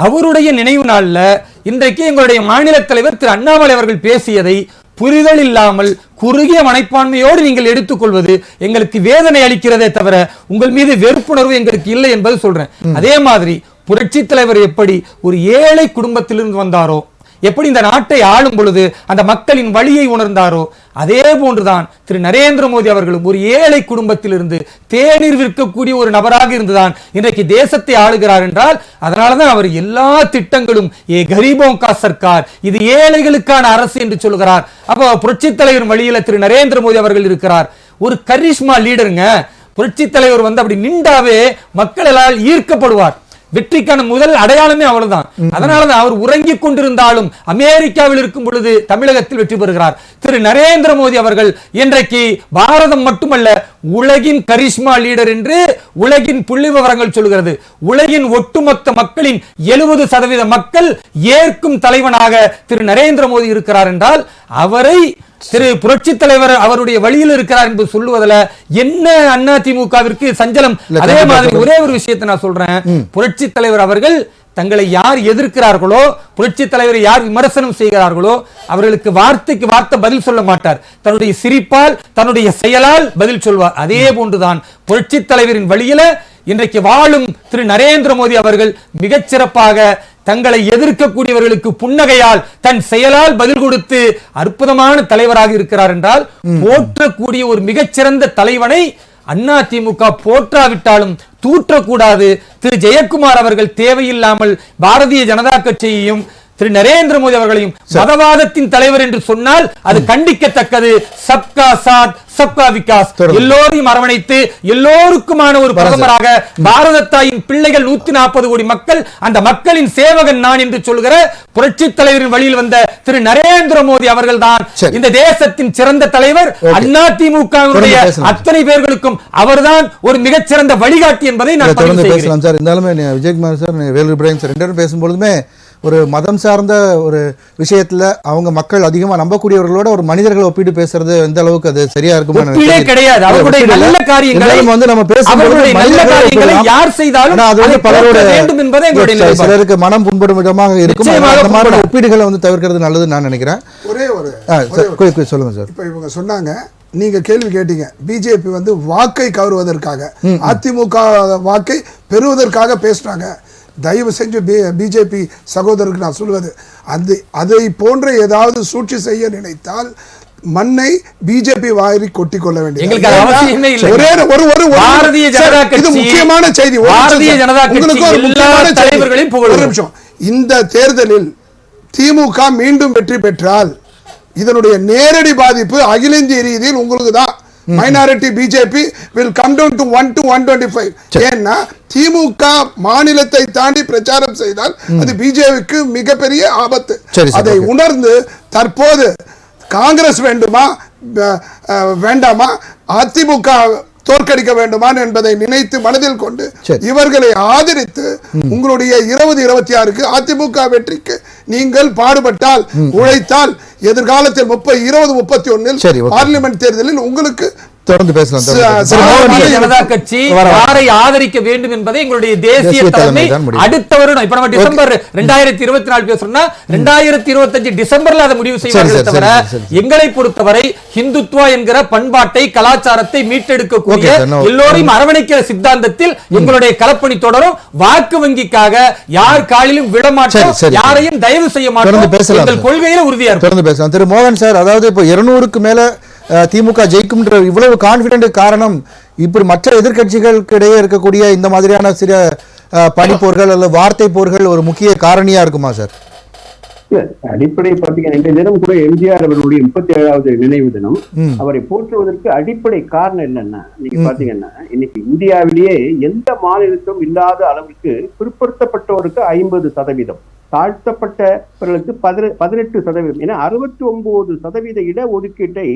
அவருடைய நினைவு நாளில் இன்றைக்கு எங்களுடைய மாநில தலைவர் திரு அண்ணாமலை அவர்கள் பேசியதை புரிதல் இல்லாமல் குறுகிய மனப்பான்மையோடு நீங்கள் எடுத்துக்கொள்வது எங்களுக்கு வேதனை அளிக்கிறதே தவிர உங்கள் மீது வெறுப்புணர்வு எங்களுக்கு இல்லை என்பது சொல்றேன். அதே மாதிரி புரட்சி தலைவர் எப்படி ஒரு ஏழை குடும்பத்திலிருந்து வந்தாரோ, எப்படி இந்த நாட்டை ஆளும் பொழுது அந்த மக்களின் வழியை உணர்ந்தாரோ, அதே போன்றுதான் திரு நரேந்திர மோடி அவர்களும் ஒரு ஏழை குடும்பத்திலிருந்து தேநீர் விற்கக்கூடிய ஒரு நபராக இருந்துதான் இன்றைக்கு தேசத்தை ஆளுகிறார் என்றால், அதனாலதான் அவர் எல்லா திட்டங்களும் கரீபோங் கா சர்க்கார், இது ஏழைகளுக்கான அரசு என்று சொல்கிறார். அப்போ புரட்சி தலைவர் வழியில திரு நரேந்திர மோடி அவர்கள் இருக்கிறார். ஒரு கரிஷ்மா லீடருங்க. புரட்சி தலைவர் வந்து அப்படி நின்றாவே மக்களால் ஈர்க்கப்படுவார். வெற்றிக்கான முதல் அடையாளமே அவ்வளவுதான். அதனாலதான் அவர் உறங்கிக் கொண்டிருந்தாலும் அமெரிக்காவில் இருக்கும் பொழுது தமிழகத்தில் வெற்றி பெறுகிறார். திரு நரேந்திர மோடி அவர்கள் இன்றைக்கு பாரதம் மட்டுமல்ல உலகின் கரிஷ்மா லீடர் என்று உலகின் புள்ளி விவரங்கள் சொல்கிறது. உலகின் ஒட்டுமொத்த மக்களின் 70% மக்கள் ஏற்கும் தலைவனாக திரு நரேந்திர மோடி இருக்கிறார் என்றால், அவரை திரு புரட்சி தலைவர் அவருடைய வழியில் இருக்கிறார் என்று சொல்லுவதில் என்ன அதிமுகவிற்கு சஞ்சலம்? அதே மாதிரி ஒரே ஒரு விஷயத்தை நான் சொல்றேன். புரட்சி தலைவர் அவர்கள் தங்களை யார் எதிர்க்கிறார்களோ, புரட்சி தலைவரை யார் விமர்சனம் செய்கிறார்களோ, அவர்களுக்கு வார்த்தைக்கு வார்த்தை பதில் சொல்ல மாட்டார். தன்னுடைய சிரிப்பால், தன்னுடைய செயலால் பதில் சொல்வார். அதே போன்றுதான் புரட்சி தலைவரின் வழியில இன்றைக்கு வாழும் திரு நரேந்திர மோடி அவர்கள் மிகச்சிறப்பாக தங்களை எதிர்க்கக்கூடியவர்களுக்கு புன்னகையால், தன் செயலால் பதில் கொடுத்து அற்புதமான தலைவராக இருக்கிறார் என்றால், போற்றக்கூடிய ஒரு மிகச்சிறந்த தலைவனை அதிமுக போற்றாவிட்டாலும் தூற்றக்கூடாது. திரு ஜெயக்குமார் அவர்கள் தேவையில்லாமல் பாரதிய ஜனதா கட்சியையும் திரு நரேந்திர மோடி அவர்களையும் மதவாதத்தின் தலைவர் என்று சொன்னால் அது கண்டிக்கத்தக்கது. சப்கா சாத் சப்கா விகாஸ், எல்லோரையும் அரவணைத்து எல்லோருக்குமான ஒரு பிரதமராக பாரத தாயின் பிள்ளைகள் 140 கோடி மக்கள், அந்த மக்களின் சேவகன் நான் என்று சொல்கிற புரட்சி தலைவரின் வழியில் வந்த திரு நரேந்திர மோடி அவர்கள் தான் இந்த தேசத்தின் சிறந்த தலைவர். அதிமுகவினுடைய அத்தனை பேர்களுக்கும் அவர்தான் ஒரு மிகச்சிறந்த வழிகாட்டி என்பதை நான் பேசலாம் சார். இருந்தாலுமே விஜயகுமார் சார், வேலூர் இப்ராஹிம் சார் 2 பேரும் பேசும்பொழுதுமே ஒரு மதம் சார்ந்த ஒரு விஷயத்துல அவங்க மக்கள் அதிகமா நம்பக்கூடியவர்களோட ஒரு மனிதர்களை ஒப்பிட்டு பேசுறது எந்த அளவுக்கு அது சரியா இருக்குமா? கிடையாது. அவர்களுடைய நல்ல காரியங்களை வந்து நம்ம பேசும்போது யார் செய்தாலும் அது வந்து பலரோட வேண்டும் என்பதே எங்களுடைய சிலருக்கு மனம் புண்படும் விதமாக இருக்கும். அந்த மாதிரி ஒப்பீடுகளை வந்து தவிர்க்கிறது நல்லதுன்னு நான் நினைக்கிறேன். ஒரே ஒரு சொல்லுங்க சார். இப்ப இவங்க சொன்னாங்க, நீங்க கேள்வி கேட்டீங்க, பிஜேபி வந்து வாக்கை கவருவதற்காக, அதிமுக வாக்கை பெறுவதற்காக பேசுறாங்க. தயவு செஞ்சு பிஜேபி சகோதரருக்கு நான் சொல்வது, அதை போன்ற ஏதாவது சூழ்ச்சி செய்ய நினைத்தால் மண்ணை பிஜேபி வாரி கொட்டி கொள்ள வேண்டியது முக்கியமான செய்தி. ஒரு நிமிஷம், இந்த தேர்தலில் திமுக மீண்டும் வெற்றி பெற்றால் இதனுடைய நேரடி பாதிப்பு அகில இந்திய ரீதியில் உங்களுக்கு தான். Minority BJP will come down to 1 to 125. ஏன்னா திமுக மாநிலத்தை தாண்டி பிரச்சாரம் செய்தால் அது பிஜேபிக்கு மிகப்பெரிய ஆபத்து. அதை உணர்ந்து தற்போது காங்கிரஸ் வேண்டுமா வேண்டாமா, அதிமுக தோற்கடிக்க வேண்டுமா என்பதை நினைத்து மனதில் கொண்டு இவர்களை ஆதரித்து உங்களுடைய 2026க்கு அதிமுக வெற்றிக்கு நீங்கள் பாடுபட்டால், உழைத்தால் எதிர்காலத்தில் 2031 பார்லிமெண்ட் தேர்தலில் உங்களுக்கு தொடர்ந்து பேசலாம். ஜனதா கட்சி யாரை ஆதரிக்க வேண்டும் என்பதை எங்களுடைய தேசிய தலைமை அடுத்த வருடம், இப்ப நம்ம டிசம்பர் 2024 பேசுறோம்னா 2025 டிசம்பர்ல அதை முடிவு செய்வார்கள் தவிர, எங்களை பொறுத்தவரை ஹிந்துத்வா என்கிற பண்பாட்டை கலாச்சாரத்தை மீட்டெடுக்கக்கூடிய எல்லோரையும் அரவணைக்கிற சித்தாந்தத்தில் எங்களுடைய களப்பணி தொடரும். வாக்கு வங்கிக்காக யார் காலிலும் விடமாட்டோம், யாரையும் தயவு செய்ய மாட்டோம். எங்கள் கொள்கையில உறுதியா இருக்கும். திரு மோகன் சார், அதாவது இப்போ 200க்கு மேல திமுக ஜெயிக்கும்ன்ற இவ்வளவு கான்பிடென்ட் காரணம் இப்படி மற்ற எதிர்கட்சிகளுக்கு இடையே இருக்கக்கூடிய இந்த மாதிரியான சில பணிப்போர்கள் அல்லது வார்த்தை போர்கள் ஒரு முக்கிய காரணியா இருக்குமா சார்? அடிப்படை பார்த்தீங்கன்னா இந்த தினம் கூட எம்ஜிஆர் அவர்களுடைய 37வது நினைவு தினம். அவரை போற்றுவதற்கு அடிப்படை காரணம் என்னன்னா, நீங்க பாத்தீங்கன்னா இன்னைக்கு இந்தியாவிலேயே எந்த மாநிலத்திலும் இல்லாத அளவுக்கு பிற்படுத்தப்பட்டவருக்கு 50%, தாழ்த்தப்பட்டவர்களுக்கு 18%, என 69% இட ஒதுக்கீட்டை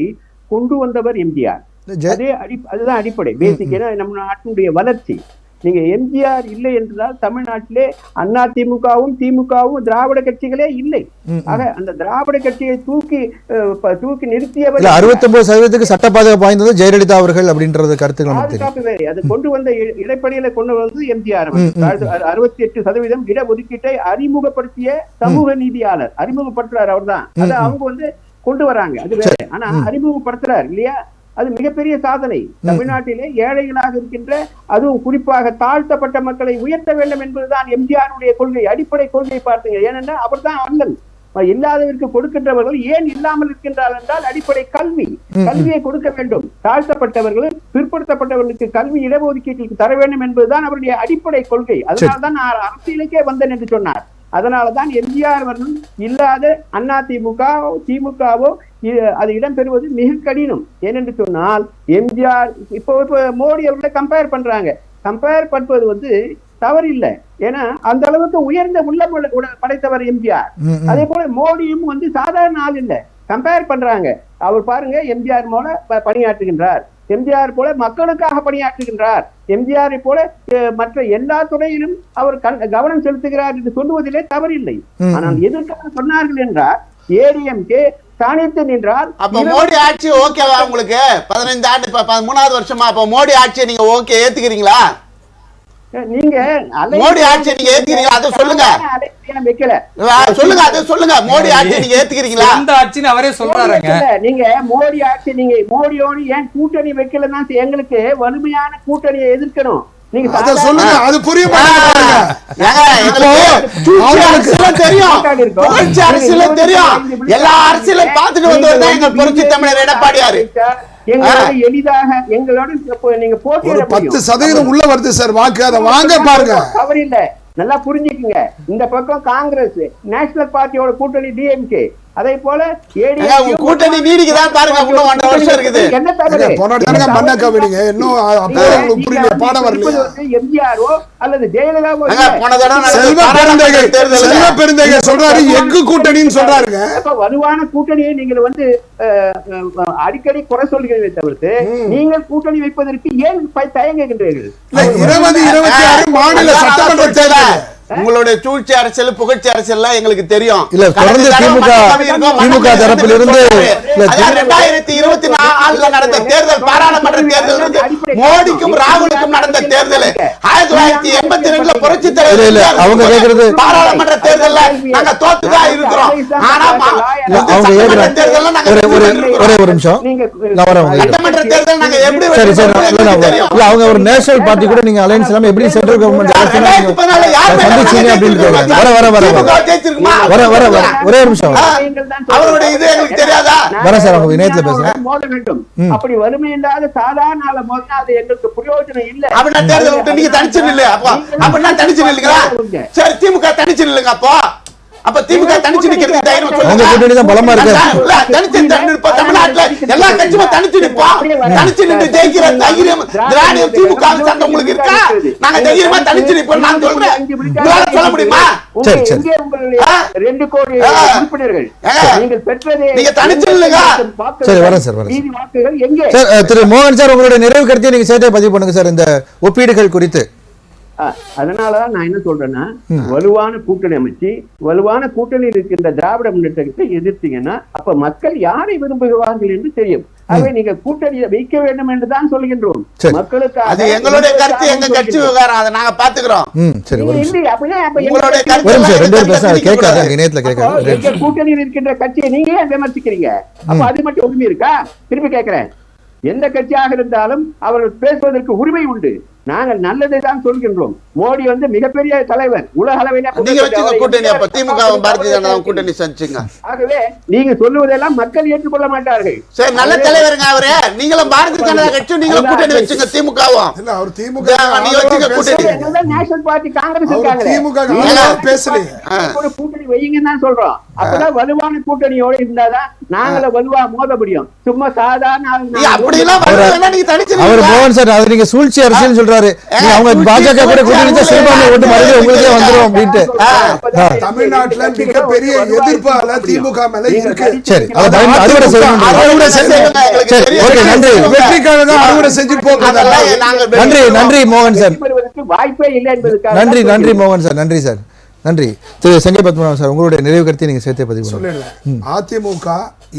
கொண்டு வந்தவர் எம்ஜிஆர். அதுதான் அடிப்படை பேசிக். ஏன்னா நம்ம நாட்டினுடைய வளர்ச்சி நீங்க எம்ஜிஆர் இல்லை என்றால் தமிழ்நாட்டிலே அதிமுகவும் திமுகவும் திராவிட கட்சிகளே இல்லை. ஆக அந்த திராவிட கட்சியை தூக்கி நிறுத்தியவர் 69% சட்ட பாதுகாப்பு வாய்ந்தது ஜெயலலிதா அவர்கள் அப்படின்றது கருத்துக்கள் நமக்கு தெரியும். பாதுகாப்பு வேறு. அது கொண்டு வந்த இடைப்படையில கொண்டு வந்தது எம்ஜிஆர். 68% இடஒதுக்கீட்டை அறிமுகப்படுத்திய சமூக நீதியாளர் அறிமுகப்படுத்துறாரு அவர்தான். அது அவங்க கொண்டு வராங்க, அது வேற. ஆனா அறிமுகப்படுத்துறாரு இல்லையா, அது மிகப்பெரிய சாதனை. தமிழ்நாட்டிலே ஏழைகளாக இருக்கின்ற, அதுவும் குறிப்பாக தாழ்த்தப்பட்ட மக்களை உயர்த்த வேண்டும் என்பதுதான் எம்ஜிஆருடைய கொள்கை, அடிப்படை கொள்கை. பார்த்தீங்க, ஏனென்றால் அவர் தான் அண்ணன். இல்லாதவருக்கு கொடுக்கின்றவர்கள் ஏன் இல்லாமல் இருக்கின்றார்கள் என்றால் அடிப்படை கல்வியை கொடுக்க வேண்டும். தாழ்த்தப்பட்டவர்கள், பிற்படுத்தப்பட்டவர்களுக்கு கல்வி இடஒதுக்கீட்டிற்கு தர வேண்டும் என்பதுதான் அவருடைய அடிப்படை கொள்கை. அதனால்தான் அரசியலுக்கே வந்தேன் என்று சொன்னார். அதனாலதான் எம்ஜிஆர் அவர்கள் இல்லாத திமுகவோ அது இடம்பெறுவது மிக கடினம். ஏனென்று சொன்னால் எம்ஜிஆர் இப்போ மோடி அவர்களை கம்பேர் பண்றாங்க. கம்பேர் பண்ணுவது தவறில்லை. ஏன்னா அந்த அளவுக்கு உயர்ந்த உள்ளம் படைத்தவர் எம்ஜிஆர். அதே போல மோடியும் சாதாரண ஆள் இல்லை. கம்பேர் பண்றாங்க. அவர் பாருங்க, எம்ஜிஆர் போல பணியாற்றுகின்றார், எம்ஜிஆர் போல மக்களுக்காக பணியாற்றுகின்றார், எம்ஜிஆரை போல மற்ற எல்லா துறையிலும் அவர் கவனம் செலுத்துகிறார் என்று சொல்லுவதிலே தவறில்லை. ஆனால் எதற்காக சொன்னார்கள் என்றால் ஏடிஎம்கே தனித்து நின்றால் அப்ப மோடி ஆட்சி ஓகேவா உங்களுக்கு? 15 ஆண்டு 13வது வருஷமா அப்ப மோடி ஆட்சியை நீங்க ஓகே ஏத்துக்கிறீங்களா? நீங்க மோடி ஆட்சியை நீங்க ஏத்துக்கிறீங்களா? அது சொல்லுங்க, வைக்கல சொல்லுங்க, அது சொல்லுங்க. மோடி ஆட்சியை நீங்க ஏத்துக்கிறீங்களா? இந்த ஆட்சின்னு அவரே சொல்றாருங்க. நீங்க மோடி ஆட்சி, நீங்க மோடியோடு ஏன் கூட்டணி வைக்கலன்னா எங்களுக்கு வலிமையான கூட்டணியை எதிர்க்கணும். நீங்க சொல்லுங்க, அது புரிய தெரியும். எல்லா அரசியலும் பார்த்துட்டு வந்தவர் தான் எங்கள் புரட்சி தமிழர் எடப்பாடியார். எளிதாக எங்களோட நீங்க போட்டி 10% உள்ள வருது சார் வாக்கு. அதை வாங்க பாருங்க, தவறில்லை. நல்லா புரிஞ்சுக்குங்க. இந்த பக்கம் காங்கிரஸ் நேஷனல் பார்ட்டியோட கூட்டணி டிஎம்கே, அதே போல கூட்டணி நீடிக்குதான் பாருங்க. இன்னும் 1.5 வருஷம் இருக்குது. என்ன தவறு? பாடம் வரல. எம்ஜிஆரோ அல்லது ஜெயலலிதாவோ செல்வ பெருந்தகை சொல்றாரு எக்கு கூட்டணின்னு சொல்றாருங்க. வலுவான கூட்டணியை நீங்கள் அடிக்கடி குறை சொல்கிறீர்களே தவிர்த்து நீங்கள் கூட்டணி வைப்பதற்கு ஏன் தயங்குகின்றீர்கள்? 2026 மாநில சட்டமன்ற தேர்தல் உங்களுடைய சூழ்ச்சி அரசியல், புகழ்ச்சி அரசியல் எங்களுக்கு தெரியும். இல்ல தொடர்ந்து திமுக தரப்பிலிருந்து 2024 நடந்த தேர்தல், பாராளுமன்ற தேர்தல் மோடிக்கும் ராகுலுக்கும் நடந்த தேர்தல். 1982 புரட்சி தலைவர் அவங்க கேக்குறது பாராளுமன்ற தேர்தல் நாங்க தோத்துதான் இருக்கிறோம். ஆனா ஒரே ஒரு நிமிஷம், சட்டமன்ற தேர்தல் நாங்க எப்படி அவங்க ஒரு நேஷனல் பார்ட்டி கூட நீங்க அலையன்ஸ் இல்லாம எப்படி சென்ட்ரல் கவர்மெண்ட் ஒரே நிமிஷம் அவருடைய இது எனக்கு தெரியாதா? வர சார் அவங்க இணையத்துல பேசுறேன். அப்படி வறுமை இல்லாத சாதாரண அது எங்களுக்கு பிரயோஜனம் இல்லை. அப்படின்னா தேர்தல் விட்டு நீங்க தனிச்சு நில்லு. அப்படின்னா தனிச்சு நில்லுங்களா? சரி, திமுக தனிச்சு நில்லுங்க. அப்ப திமுக தனிச்சு நிக்கிறது தைரியம் சொல்லுங்க. கூட்டணி தான் பலமா இருக்கு. தனிச்சு நிற்போம். தமிழ்நாட்டுல எல்லா கட்சியும் தனிச்சு நிற்போம். தனிச்சு நின்று ஜெயிக்கிற தைரியம் திராவிடம் திமுக சட்டம் உங்களுக்கு இருக்கா? நாங்க தைரியமா தனிச்சு நிற்போம். நான் சொல்றேன், உங்களால சொல்ல முடியுமா? சரி சரி, 2 கோடி உறுப்பினர்கள் நீங்கள் பெற்றதே. நீங்க தனிச்சு நில்லுங்க. சரி, வரேன் சார், வரேன். நீதி வாக்குகள் எங்கே? சார், திரு மோகன் சார், உங்களுடைய நிறைவு கருத்தை நீங்க சேர்த்தே பதிவு பண்ணுங்க சார், இந்த ஒப்பீடுகள் குறித்து. அதனாலதான் நான் என்ன சொல்றேன்னா, வலுவான கூட்டணி அமைச்சு வலுவான கூட்டணியில் இருக்கின்ற திராவிட முன்னேற்றத்தை எதிர்த்தீங்கன்னா அப்ப மக்கள் யாரை விரும்புகிறார்கள் என்று தெரியும். ஆகவே நீங்க கூட்டணியை வைக்க வேண்டும் என்று தான் சொல்கின்றோம். மக்களுக்கு அது எங்களுடைய கருத்து, எங்க கட்சி விவகாரம், அதை நாங்க பாத்துக்கிறோம். கூட்டணியில் இருக்கின்ற கட்சியை நீங்க ஏன் விமர்சிக்கிறீங்க? அப்ப அது மட்டும் உரிமை இருக்கா? திருப்பி கேட்கிறேன். எந்த கட்சியாக இருந்தாலும் அவர்கள் பேசுவதற்கு உரிமை உண்டு. நாங்கள் நல்லதை தான் சொல்கின்றோம். மோடி மிகப்பெரிய தலைவர், உலக அளவில். ஆகவே நீங்க சொல்லுவதெல்லாம் மக்கள் ஏற்றுக்கொள்ள மாட்டார்கள். சரி, நல்ல தலைவருங்க அவரு. நீங்களும் பாரதிய ஜனதா கட்சி நீங்களும் கூட்டணி வச்சுங்க. திமுகவும் நேஷனல் பார்ட்டி காங்கிரஸ் கூட்டணி வையுங்கன்னு தான் சொல்றோம். அப்பதான் வலுவான கூட்டணியோட இருந்தாதான் நாங்கள வலுவா மோத முடியும். சும்மா சாதாரண அவர் மோகன் சார், அது நீங்க சூழ்ச்சி அரசியல் சொல்றாரு. அவங்க பாஜக கூட ஒருங்கிணைந்த சிறுபான்மை ஓட்டு மறுபடியும் உங்களுக்கே வந்துரும் அப்படின்ட்டு. தமிழ்நாட்டுல மிகப்பெரிய எதிர்ப்பால திமுக மேல இருக்கு. சரி, அதை அறுவடை செய்யணும். சரி, ஓகே, நன்றி. வெற்றிக்காக தான் அறுவடை செஞ்சு போகிறதா? நன்றி மோகன் சார். வாய்ப்பே இல்லை என்பதற்காக நன்றி மோகன் சார். நன்றி சார். நன்றி திரு செங்கை பத்மநாபன் சார். உங்களுடைய நிறைவு கருத்தை நீங்க சேர்த்தே பதிவு சொல்லிடுறேன். அதிமுக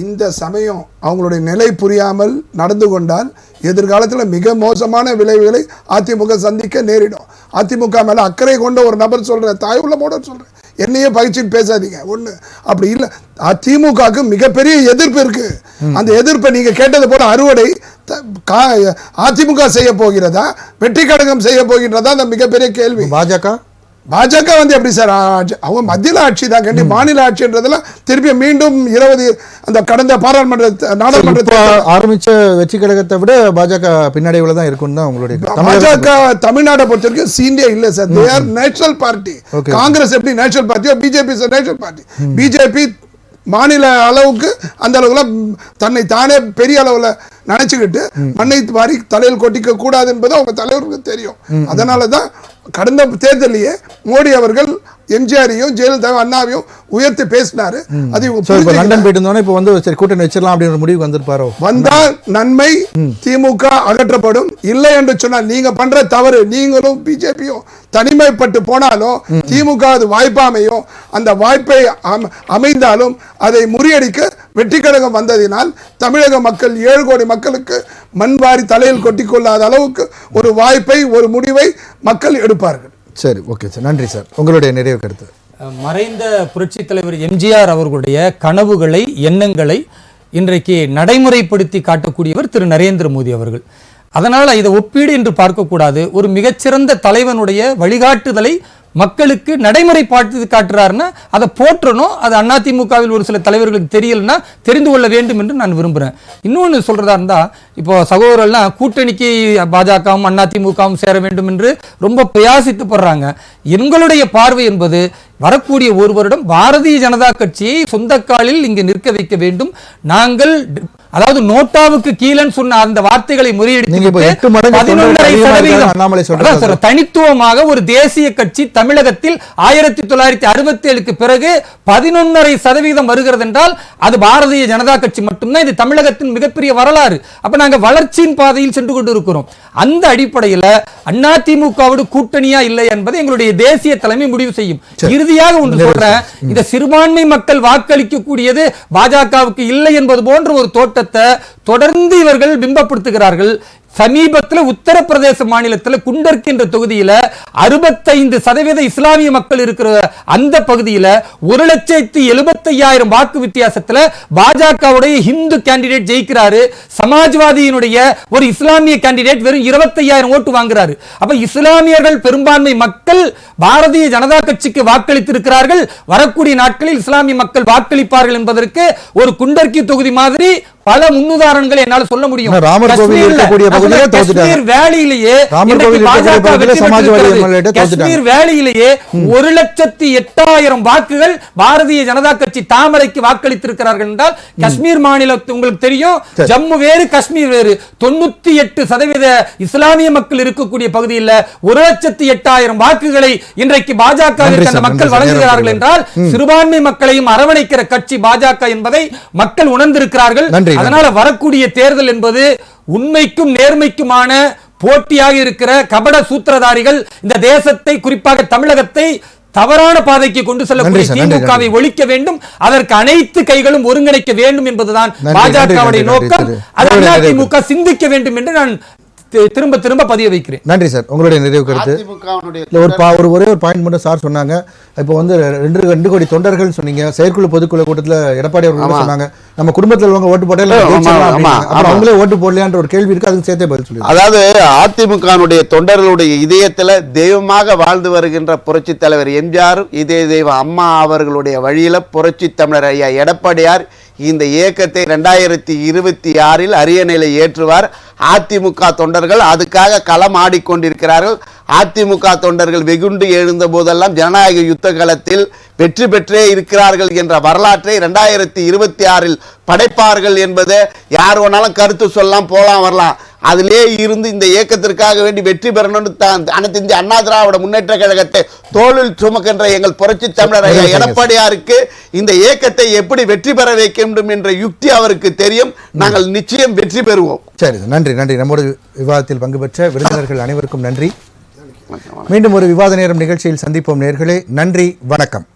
இந்த சமயம் அவங்களுடைய நிலை புரியாமல் நடந்து கொண்டால் எதிர்காலத்தில் மிக மோசமான விளைவுகளை அதிமுக சந்திக்க நேரிடும். அதிமுக மேல அக்கறை கொண்ட ஒரு நபர் சொல்றேன், தாய் உள்ள மோட சொல்றேன், என்னையே பகிர்ச்சிட்டு பேசாதீங்க. ஒண்ணு அப்படி இல்லை, அதிமுகவுக்கு மிகப்பெரிய எதிர்ப்பு இருக்கு. அந்த எதிர்ப்பை நீங்க கேட்டது போல அறுவடை அதிமுக செய்ய போகிறதா, வெற்றி கழகம் செய்ய போகிறதா, அந்த மிகப்பெரிய கேள்வி. பாஜக வந்து எப்படி சார், அவங்க மத்தியில் ஆட்சி தான் கண்டி, மாநில ஆட்சின்றதுல திருப்பி மீண்டும் 20 அந்த கடந்த பாராளுமன்ற நாடாளுமன்ற ஆரம்பிச்ச வெற்றி கழகத்தை விட பாஜக பின்னடைவுல தான் இருக்கும் தான் உங்களுடைய. பாஜக தமிழ்நாட்டை பொறுத்த வரைக்கும் சீண்டியா இல்ல sir, they are national party. Congress எப்படி நேஷனல் பார்ட்டியோ பிஜேபி நேஷனல் பார்ட்டி. பிஜேபி மாநில அளவுக்கு அந்த அளவுல தன்னை தானே பெரிய அளவுல நினைச்சுக்கிட்டு மண்ணை வாரி தலையில் கொட்டிக்க கூடாது என்பது அவங்க தலைவருக்கு தெரியும். அதனாலதான் கடந்த தேர்தலையே மோடி அவர்கள் எம்ஜிஆரையும் ஜெயலலிதா அண்ணாவையும் உயர்த்தி பேசினாரு. அது லண்டன் போயிட்டு இருந்தோம், இப்போ வந்து சரி கூட்டணி வச்சிடலாம் அப்படின்ற முடிவுக்கு வந்திருப்பாரோ. வந்தால் நன்மை, திமுக அகற்றப்படும். இல்லை என்று சொன்னால் நீங்க பண்ற தவறு, நீங்களும் பிஜேபியும் தனிமைப்பட்டு போனாலும் திமுக அது வாய்ப்பாமையும், அந்த வாய்ப்பை அமைந்தாலும் அதை முறியடிக்க வெற்றி கழகம் வந்ததினால் தமிழக மக்கள் 7 கோடி மக்களுக்கு மண்வாரி தலையில் கொட்டி கொள்ளாத அளவுக்கு ஒரு வாய்ப்பை, ஒரு முடிவை மக்கள் எடுப்பார்கள். சரி, ஓகே சார். நன்றி சார். உங்களுடைய நிறைவு கருத்து. மறைந்த புரட்சித் தலைவர் எம்ஜிஆர் அவர்களுடைய கனவுகளை, எண்ணங்களை இன்றைக்கு நடைமுறைப்படுத்தி காட்டக்கூடியவர் திரு நரேந்திர மோடி அவர்கள். அதனால் இதை ஒப்பீடு என்று பார்க்கக்கூடாது. ஒரு மிகச்சிறந்த தலைவனுடைய வழிகாட்டுதலை மக்களுக்கு நடைமுறைப்படுத்தி காட்டுறாருன்னா அதை போற்றணும். அது அதிமுகவில் ஒரு சில தலைவர்களுக்கு தெரியலன்னா தெரிந்து கொள்ள வேண்டும் என்று நான் விரும்புகிறேன். இன்னொன்று சொல்றதா இருந்தால், இப்போ சகோதரர்கள்லாம் கூட்டணிக்கு பாஜகவும் அதிமுகவும் சேர வேண்டும் என்று ரொம்ப பிரயாசித்து போடுறாங்க. எங்களுடைய பார்வை என்பது வரக்கூடிய ஒரு வருடம் பாரதிய ஜனதா கட்சியை சொந்த காலில் இங்கு நிற்க வைக்க வேண்டும். நாங்கள் அதாவது நோட்டாவுக்கு கீழன்னு சொன்ன அந்த வார்த்தைகளை முறியடித்து தனித்துவமாக ஒரு தேசிய கட்சி தமிழகத்தில் 1967க்கு பிறகு 11.5% வருகிறது என்றால் அது பாரதிய ஜனதா கட்சி மட்டும்தான். இது தமிழகத்தின் மிகப்பெரிய வரலாறு. அப்ப நாங்க வளர்ச்சியின் பாதையில் சென்று கொண்டு இருக்கிறோம். அந்த அடிப்படையில் அதிமுகவோடு கூட்டணியா இல்லை என்பதை எங்களுடைய தேசிய தலைமை முடிவு செய்யும். இறுதியாக ஒன்று சொல்றேன், இந்த சிறுபான்மை மக்கள் வாக்களிக்க கூடியது பாஜகவுக்கு இல்லை என்பது போன்ற ஒரு தோட்டத்தை தொடர்ந்து இவர்கள் பிம்பப்படுத்துகிறார்கள். சமீபத்தில் உத்தரப்பிரதேச மாநிலத்தில் குண்டர்க் என்ற தொகுதியில் 65% இஸ்லாமிய மக்கள் இருக்கிற அந்த பகுதியில் 1,75,000 வாக்கு வித்தியாசத்தில் பாஜகவுடைய இந்து கேண்டிடேட் ஜெயிக்கிறாரு. சமாஜ்வாதியினுடைய ஒரு இஸ்லாமிய கேண்டிடேட் வெறும் 25,000 ஓட்டு வாங்குறாரு. அப்ப இஸ்லாமியர்கள் பெரும்பான்மை மக்கள் பாரதிய ஜனதா கட்சிக்கு வாக்களித்திருக்கிறார்கள். வரக்கூடிய நாட்களில் இஸ்லாமிய மக்கள் வாக்களிப்பார்கள் என்பதற்கு ஒரு குண்டர்கி தொகுதி மாதிரி பல முன்னுதாரணங்களை என்னால் சொல்ல முடியும். காஷ்மீர் வேலையிலேயே 1,08,000 வாக்குகள் பாரதிய ஜனதா கட்சி தாமரைக்கு வாக்களித்திருக்கிறார்கள் என்றால் காஷ்மீர் மாநிலத்தில் உங்களுக்கு தெரியும், ஜம்மு வேறு காஷ்மீர் வேறு. 98% இஸ்லாமிய மக்கள் இருக்கக்கூடிய பகுதியில் 1,08,000 வாக்குகளை இன்றைக்கு பாஜகவிற்கு அந்த மக்கள் வழங்குகிறார்கள் என்றால் சிறுபான்மை மக்களையும் அரவணைக்கிற கட்சி பாஜக என்பதை மக்கள் உணர்ந்திருக்கிறார்கள். அதனால வரக்கூடிய தேர்தல் என்பது உண்மைக்கும் நேர்மைக்குமான போட்டியாக இருக்கிற கபட சூத்திரதாரிகள் இந்த தேசத்தை, குறிப்பாக தமிழகத்தை தவறான பாதைக்கு கொண்டு செல்லக்கூடிய திமுகவை ஒழிக்க வேண்டும். அதற்கு அனைத்து கைகளும் ஒருங்கிணைக்க வேண்டும் என்பதுதான் பாஜகவுடைய நோக்கம். அதை அதிமுக சிந்திக்க வேண்டும் என்று நான் திரும்ப திரும்ப பதிய வைக்கிறேன். நன்றி சார். உங்களுடைய நிறைவு கருத்து. ஒரே ஒரு பாயிண்ட் மட்டும் சார் சொன்னாங்க. இப்போ வந்து 2 கோடி தொண்டர்கள் சொன்னீங்க. செயற்குழு பொதுக்குழு கூட்டத்தில் எடப்பாடி அவர்கள் சொன்னாங்க, நம்ம குடும்பத்தில் உள்ளவங்க ஓட்டு போட்டே அவங்களே ஓட்டு போடலையான்ற ஒரு கேள்வி இருக்கு. அதுக்கு சேர்த்தே பதில் சொல்லி, அதாவது அதிமுகனுடைய தொண்டர்களுடைய இதயத்தில் தெய்வமாக வாழ்ந்து வருகின்ற புரட்சி தலைவர் எம்ஜிஆர், இதய தெய்வம் அம்மா அவர்களுடைய வழியில புரட்சி தமிழர் ஐயா எடப்பாடியார் இந்த இயக்கத்தை 2026 அரியணையில் ஏற்றுவார். அதிமுக தொண்டர்கள் அதுக்காக களம் ஆடிக்கொண்டிருக்கிறார்கள். அதிமுக தொண்டர்கள் வெகுண்டு எழுந்த போதெல்லாம் ஜனநாயக யுத்த களத்தில் வெற்றி பெற்றே இருக்கிறார்கள் என்ற வரலாற்றை 2026 படைப்பார்கள் என்பதை யார் வேணாலும் கருத்து சொல்லலாம், போலாம் வரலாம். அதிலே இருந்து இந்த இயக்கத்திற்காக வேண்டி வெற்றி பெறணும்னு அனைத்து இந்திய அண்ணா திராவிட முன்னேற்ற கழகத்தை தோளில் சுமக்கின்ற எங்கள் புரட்சி தமிழர் ஐயா எடப்பாடியாருக்கு இந்த இயக்கத்தை எப்படி வெற்றி பெற வைக்க வேண்டும் என்ற யுக்தி அவருக்கு தெரியும். நாங்கள் நிச்சயம் வெற்றி பெறுவோம். சரி, நன்றி நன்றி. நம்மோடு விவாதத்தில் பங்கு பெற்ற விருந்தினர்கள் அனைவருக்கும் நன்றி. மீண்டும் ஒரு விவாத நேரம் நிகழ்ச்சியில் சந்திப்போம் நேயர்களே. நன்றி, வணக்கம்.